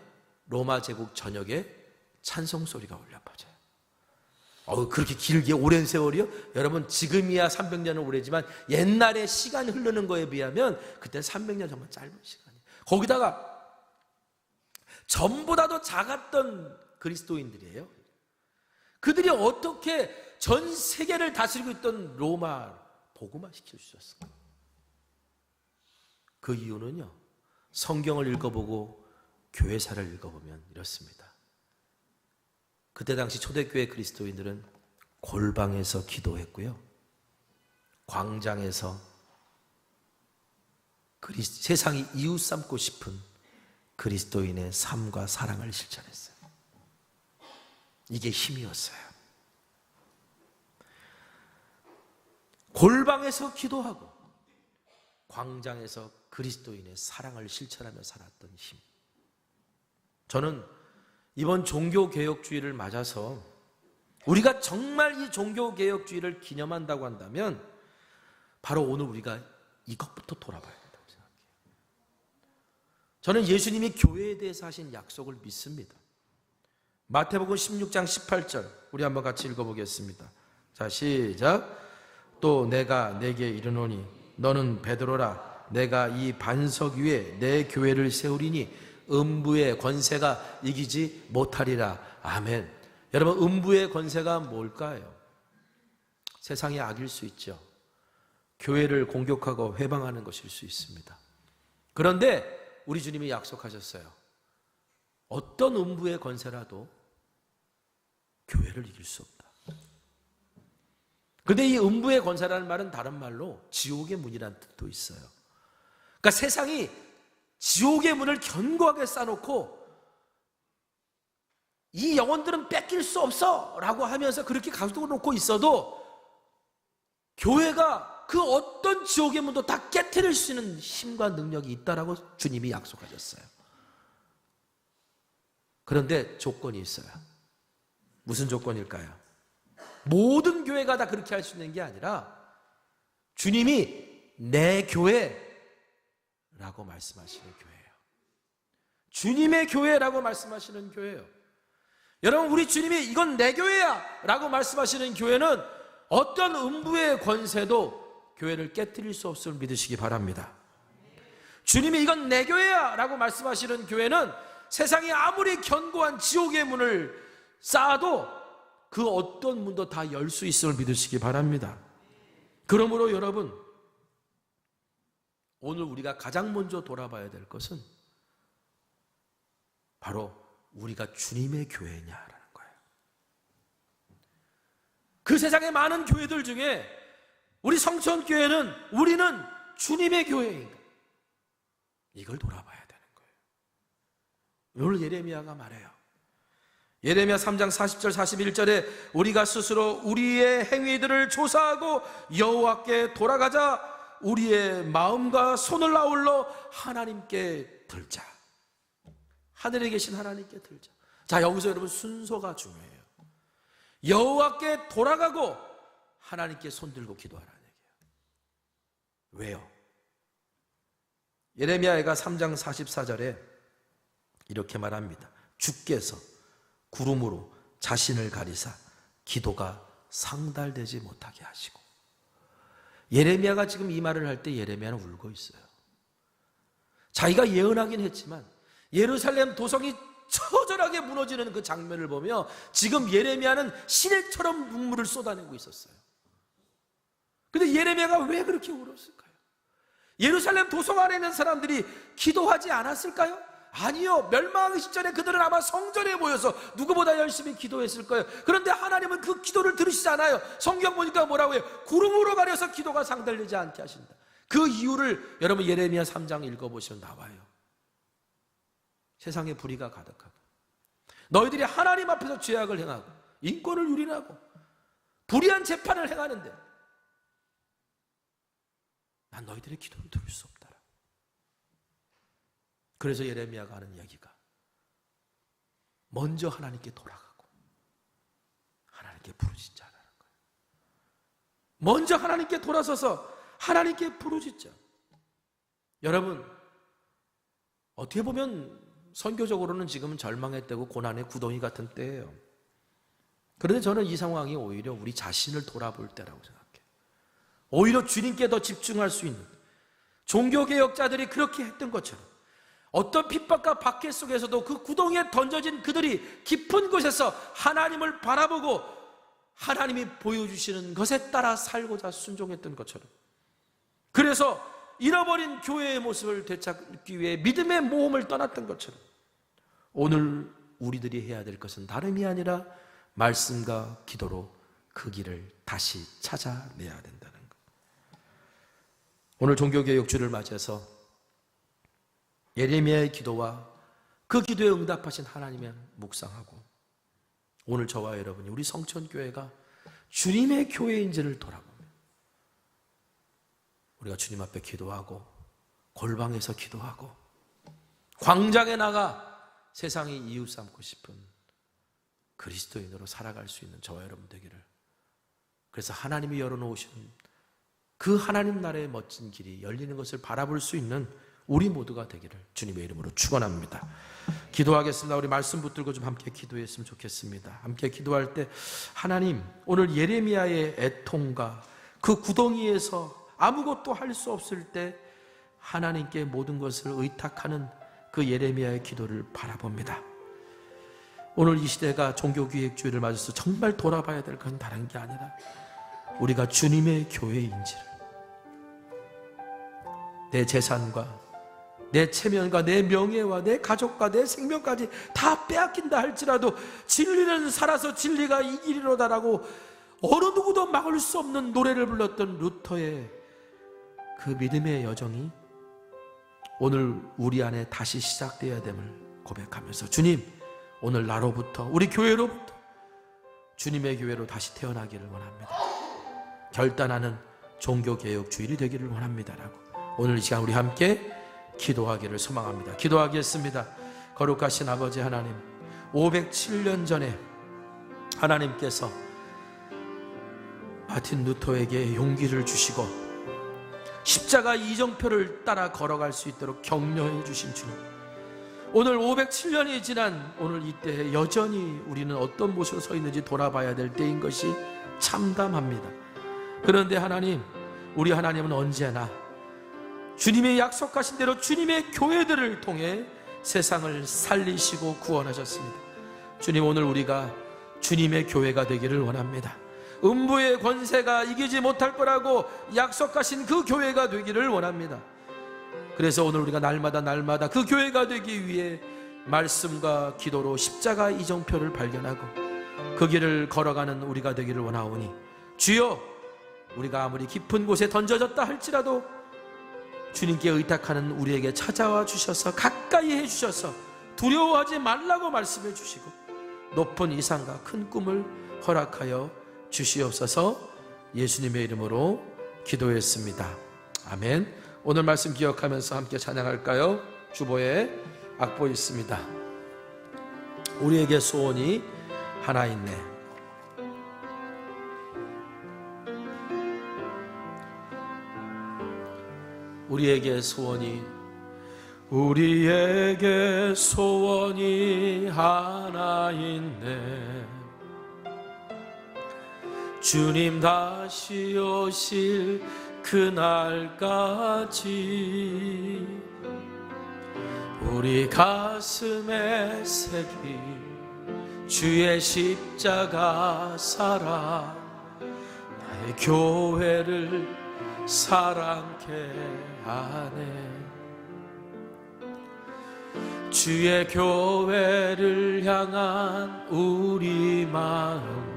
로마 제국 전역에 찬송 소리가 울려 퍼져요. 그렇게 길게 오랜 세월이요? 여러분, 지금이야 300년은 오래지만 옛날에 시간 흐르는 거에 비하면 그때 300년 정말 짧은 시간이에요. 거기다가 전보다도 작았던 그리스도인들이에요. 그들이 어떻게 전 세계를 다스리고 있던 로마 복음화 시킬 수 있었을까? 그 이유는요, 성경을 읽어보고 교회사를 읽어보면 이렇습니다. 그때 당시 초대교회 그리스도인들은 골방에서 기도했고요, 광장에서 세상이 이웃 삼고 싶은 그리스도인의 삶과 사랑을 실천했어요. 이게 힘이었어요. 골방에서 기도하고 광장에서 그리스도인의 사랑을 실천하며 살았던 힘. 저는 이번 종교개혁주의를 맞아서 우리가 정말 이 종교개혁주의를 기념한다고 한다면 바로 오늘 우리가 이것부터 돌아봐야 된다고 생각해요. 저는 예수님이 교회에 대해서 하신 약속을 믿습니다. 마태복음 16장 18절 우리 한번 같이 읽어보겠습니다. 자, 시작. 또 내가 내게 이르노니 너는 베드로라. 내가 이 반석 위에 내 교회를 세우리니 음부의 권세가 이기지 못하리라. 아멘. 여러분, 음부의 권세가 뭘까요? 세상의 악일 수 있죠. 교회를 공격하고 회방하는 것일 수 있습니다. 그런데 우리 주님이 약속하셨어요. 어떤 음부의 권세라도 교회를 이길 수 없다. 그런데 이 음부의 권세라는 말은 다른 말로 지옥의 문이라는 뜻도 있어요. 그러니까 세상이 지옥의 문을 견고하게 쌓아놓고 이 영혼들은 뺏길 수 없어 라고 하면서 그렇게 가둬놓고 있어도 교회가 그 어떤 지옥의 문도 다 깨트릴 수 있는 힘과 능력이 있다라고 주님이 약속하셨어요. 그런데 조건이 있어요. 무슨 조건일까요? 모든 교회가 다 그렇게 할 수 있는 게 아니라 주님이 내 교회라고 말씀하시는 교회예요. 주님의 교회라고 말씀하시는 교회예요. 여러분, 우리 주님이 이건 내 교회야 라고 말씀하시는 교회는 어떤 음부의 권세도 교회를 깨트릴 수 없음을 믿으시기 바랍니다. 주님이 이건 내 교회야 라고 말씀하시는 교회는 세상이 아무리 견고한 지옥의 문을 쌓아도 그 어떤 문도 다 열 수 있음을 믿으시기 바랍니다. 그러므로 여러분, 오늘 우리가 가장 먼저 돌아봐야 될 것은 바로 우리가 주님의 교회냐라는 거예요. 그 세상의 많은 교회들 중에 우리 성천교회는 우리는 주님의 교회인가? 이걸 돌아봐야 되는 거예요. 오늘 예레미야가 말해요. 예레미야 3장 40절 41절에 우리가 스스로 우리의 행위들을 조사하고 여호와께 돌아가자. 우리의 마음과 손을 아울러 하나님께 들자. 하늘에 계신 하나님께 들자. 자, 여기서 여러분 순서가 중요해요. 여호와께 돌아가고 하나님께 손들고 기도하라는 얘기예요. 왜요? 예레미야가 3장 44절에 이렇게 말합니다. 주께서 구름으로 자신을 가리사 기도가 상달되지 못하게 하시고. 예레미야가 지금 이 말을 할 때 예레미야는 울고 있어요. 자기가 예언하긴 했지만 예루살렘 도성이 처절하게 무너지는 그 장면을 보며 지금 예레미야는 시내처럼 눈물을 쏟아내고 있었어요. 근데 예레미야가 왜 그렇게 울었을까요? 예루살렘 도성 안에 있는 사람들이 기도하지 않았을까요? 아니요. 멸망하기 직전에 그들은 아마 성전에 모여서 누구보다 열심히 기도했을 거예요. 그런데 하나님은 그 기도를 들으시지 않아요. 성경 보니까 뭐라고 해요? 구름으로 가려서 기도가 상달되지 않게 하신다. 그 이유를 여러분 예레미야 3장 읽어보시면 나와요. 세상에 불의가 가득하고 너희들이 하나님 앞에서 죄악을 행하고 인권을 유린하고 불의한 재판을 행하는데 난 너희들의 기도를 들을 수 없다. 그래서 예레미야가 하는 이야기가 먼저 하나님께 돌아가고 하나님께 부르짖자라는 거예요. 먼저 하나님께 돌아서서 하나님께 부르짖자. 여러분, 어떻게 보면 선교적으로는 지금은 절망의 때고 고난의 구덩이 같은 때예요. 그런데 저는 이 상황이 오히려 우리 자신을 돌아볼 때라고 생각해요. 오히려 주님께 더 집중할 수 있는, 종교개혁자들이 그렇게 했던 것처럼 어떤 핍박과 박해 속에서도 그 구덩이에 던져진 그들이 깊은 곳에서 하나님을 바라보고 하나님이 보여주시는 것에 따라 살고자 순종했던 것처럼, 그래서 잃어버린 교회의 모습을 되찾기 위해 믿음의 모험을 떠났던 것처럼 오늘 우리들이 해야 될 것은 다름이 아니라 말씀과 기도로 그 길을 다시 찾아내야 된다는 것. 오늘 종교개혁주를 맞이해서 예레미야의 기도와 그 기도에 응답하신 하나님의 묵상하고 오늘 저와 여러분이 우리 성천교회가 주님의 교회인지를 돌아보며 우리가 주님 앞에 기도하고 골방에서 기도하고 광장에 나가 세상이 이웃 삼고 싶은 그리스도인으로 살아갈 수 있는 저와 여러분 되기를, 그래서 하나님이 열어놓으신 그 하나님 나라의 멋진 길이 열리는 것을 바라볼 수 있는 우리 모두가 되기를 주님의 이름으로 축원합니다. 기도하겠습니다. 우리 말씀 붙들고 좀 함께 기도했으면 좋겠습니다. 함께 기도할 때 하나님, 오늘 예레미야의 애통과 그 구덩이에서 아무것도 할 수 없을 때 하나님께 모든 것을 의탁하는 그 예레미야의 기도를 바라봅니다. 오늘 이 시대가 종교기획주의를 맞아서 정말 돌아봐야 될 건 다른 게 아니라 우리가 주님의 교회인지를, 내 재산과 내 체면과 내 명예와 내 가족과 내 생명까지 다 빼앗긴다 할지라도 진리는 살아서 진리가 이기리로다라고 어느 누구도 막을 수 없는 노래를 불렀던 루터의 그 믿음의 여정이 오늘 우리 안에 다시 시작되어야 됨을 고백하면서, 주님, 오늘 나로부터, 우리 교회로부터 주님의 교회로 다시 태어나기를 원합니다. 결단하는 종교개혁주일이 되기를 원합니다라고 오늘 이 시간 우리 함께 기도하기를 소망합니다. 기도하겠습니다. 거룩하신 아버지 하나님, 507년 전에 하나님께서 마틴 루터에게 용기를 주시고 십자가 이정표를 따라 걸어갈 수 있도록 격려해 주신 주님, 오늘 507년이 지난 오늘 이때 여전히 우리는 어떤 모습으로 서 있는지 돌아봐야 될 때인 것이 참담합니다. 그런데 하나님, 우리 하나님은 언제나 주님의 약속하신 대로 주님의 교회들을 통해 세상을 살리시고 구원하셨습니다. 주님, 오늘 우리가 주님의 교회가 되기를 원합니다. 음부의 권세가 이기지 못할 거라고 약속하신 그 교회가 되기를 원합니다. 그래서 오늘 우리가 날마다 그 교회가 되기 위해 말씀과 기도로 십자가 이정표를 발견하고 그 길을 걸어가는 우리가 되기를 원하오니, 주여, 우리가 아무리 깊은 곳에 던져졌다 할지라도 주님께 의탁하는 우리에게 찾아와 주셔서 가까이 해주셔서 두려워하지 말라고 말씀해 주시고 높은 이상과 큰 꿈을 허락하여 주시옵소서. 예수님의 이름으로 기도했습니다. 아멘. 오늘 말씀 기억하면서 함께 찬양할까요? 주보에 악보 있습니다. 우리에게 소원이 하나 있네. 우리에게 소원이 하나 있네. 주님 다시 오실 그날까지 우리 가슴에 새긴 주의 십자가 살아 나의 교회를 사랑케 하네. 주의 교회를 향한 우리 마음,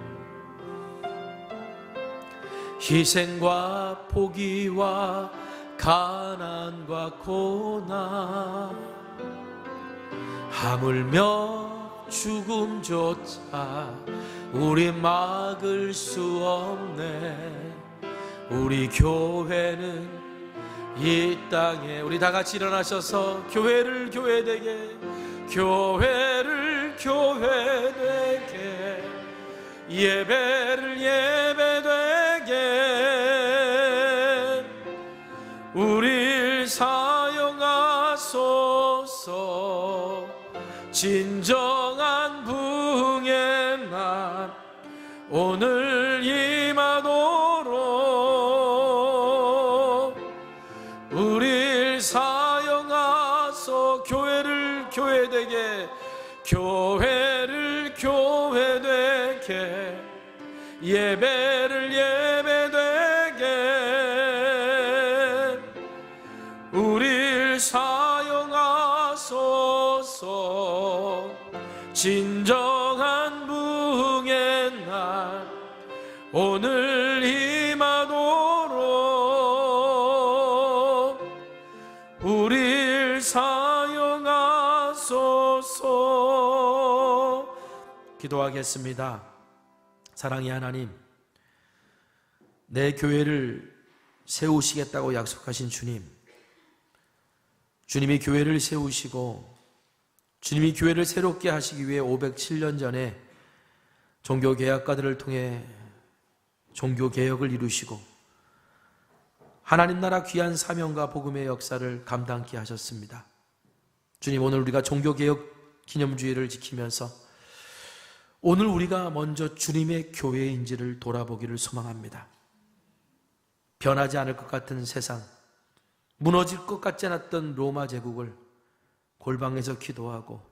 희생과 포기와 가난과 고난, 하물며 죽음조차 우리 막을 수 없네. 우리 교회는 이 땅에, 우리 다 같이 일어나셔서 교회를 교회되게, 교회를 교회되게, 예배를 예배되게 우릴 사용하소서. 진정한 부흥의 날 오늘 임하도록 우릴 사용하소. 교회를 교회되게, 교회를 교회되게, 예배를 예배되게 우릴 사용하소서. 진정한 부흥의 날 오늘 임하도록 우릴 사용하소서. 기도하겠습니다. 사랑의 하나님, 내 교회를 세우시겠다고 약속하신 주님, 주님이 교회를 세우시고 주님이 교회를 새롭게 하시기 위해 507년 전에 종교개혁가들을 통해 종교개혁을 이루시고 하나님 나라 귀한 사명과 복음의 역사를 감당케 하셨습니다. 주님, 오늘 우리가 종교개혁 기념주의를 지키면서 오늘 우리가 먼저 주님의 교회인지를 돌아보기를 소망합니다. 변하지 않을 것 같은 세상, 무너질 것 같지 않았던 로마 제국을 골방에서 기도하고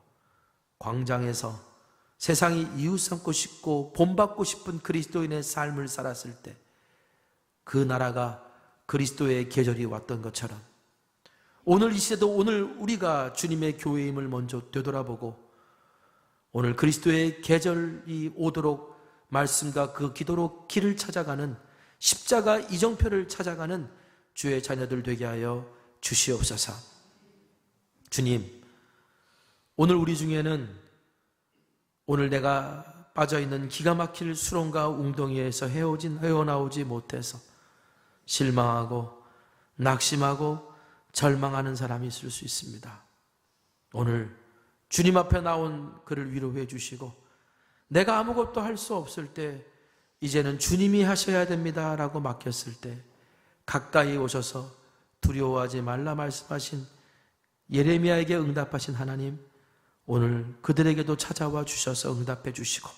광장에서 세상이 이웃 삼고 싶고 본받고 싶은 그리스도인의 삶을 살았을 때 그 나라가 그리스도의 계절이 왔던 것처럼 오늘 이 시대도 오늘 우리가 주님의 교회임을 먼저 되돌아보고 오늘 그리스도의 계절이 오도록 말씀과 그 기도로 길을 찾아가는 십자가 이정표를 찾아가는 주의 자녀들 되게 하여 주시옵소서. 주님, 오늘 우리 중에는 오늘 내가 빠져있는 기가 막힐 수렁과 웅덩이에서 헤어나오지 못해서 실망하고 낙심하고 절망하는 사람이 있을 수 있습니다. 오늘 주님 앞에 나온 그를 위로해 주시고 내가 아무것도 할 수 없을 때 이제는 주님이 하셔야 됩니다 라고 맡겼을 때 가까이 오셔서 두려워하지 말라 말씀하신 예레미야에게 응답하신 하나님, 오늘 그들에게도 찾아와 주셔서 응답해 주시고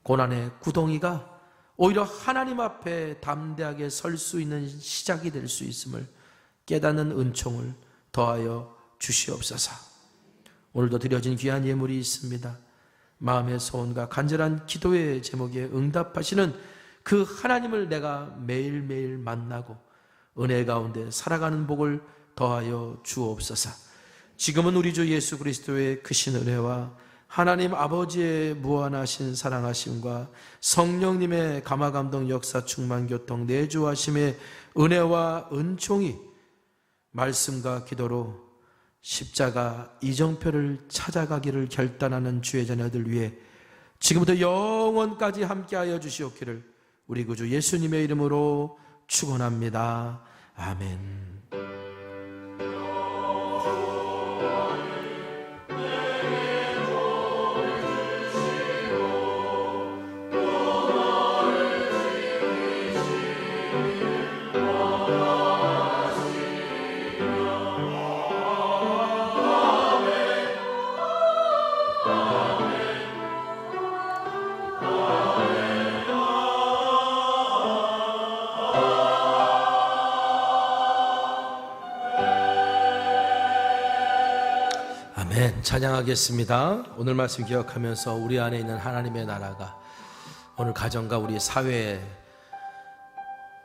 고난의 구덩이가 오히려 하나님 앞에 담대하게 설 수 있는 시작이 될 수 있음을 깨닫는 은총을 더하여 주시옵소서. 오늘도 드려진 귀한 예물이 있습니다. 마음의 소원과 간절한 기도의 제목에 응답하시는 그 하나님을 내가 매일매일 만나고 은혜 가운데 살아가는 복을 더하여 주옵소서. 지금은 우리 주 예수 그리스도의 크신 은혜와 하나님 아버지의 무한하신 사랑하심과 성령님의 감화감동 역사 충만 교통 내주하심의 은혜와 은총이 말씀과 기도로 십자가 이정표를 찾아가기를 결단하는 주의 자녀들 위해 지금부터 영원까지 함께하여 주시옵기를 우리 구주 예수님의 이름으로 축원합니다. 아멘. 찬양하겠습니다. 오늘 말씀 기억하면서 우리 안에 있는 하나님의 나라가 오늘 가정과 우리 사회에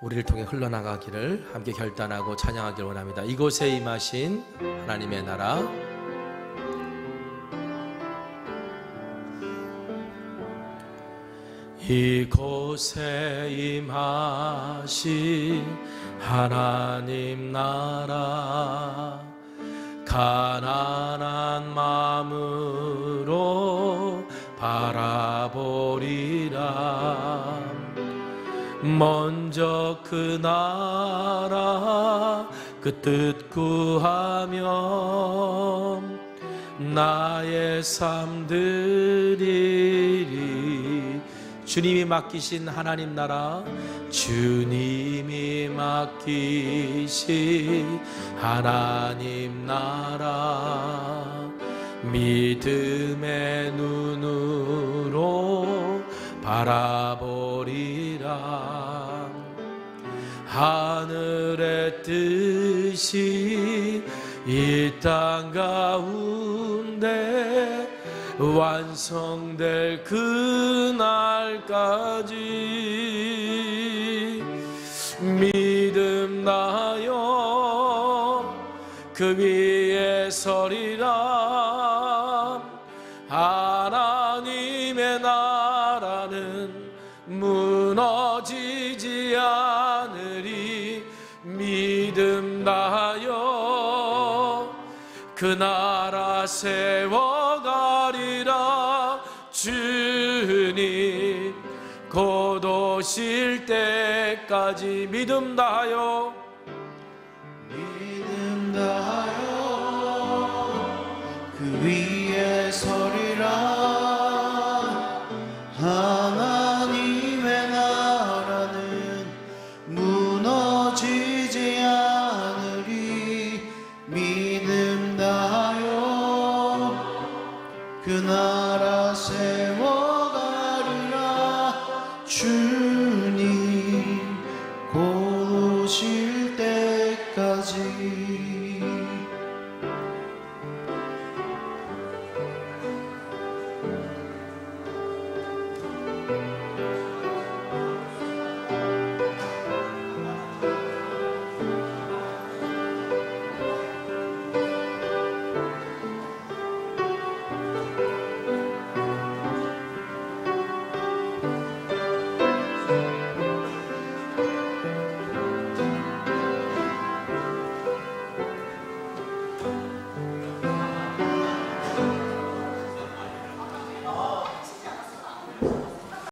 우리를 통해 흘러나가기를 함께 결단하고 찬양하기를 원합니다. 이곳에 임하신 하나님의 나라, 이곳에 임하신 하나님 나라, 가난한 마음으로 바라보리라. 먼저 그 나라 그 뜻 구하며 나의 삶 드리리. 주님이 맡기신 하나님 나라, 주님이 맡기신 하나님 나라, 믿음의 눈으로 바라보리라. 하늘의 뜻이 이 땅 가운데 완성될 그날까지 믿음 나여 그 위에 서리라. 하나님의 나라는 무너지지 않으리. 믿음 나여 그 나라 세워가리라. 주님 곧 오실 때까지 믿음 다하여 그 위에 서리라. 때까지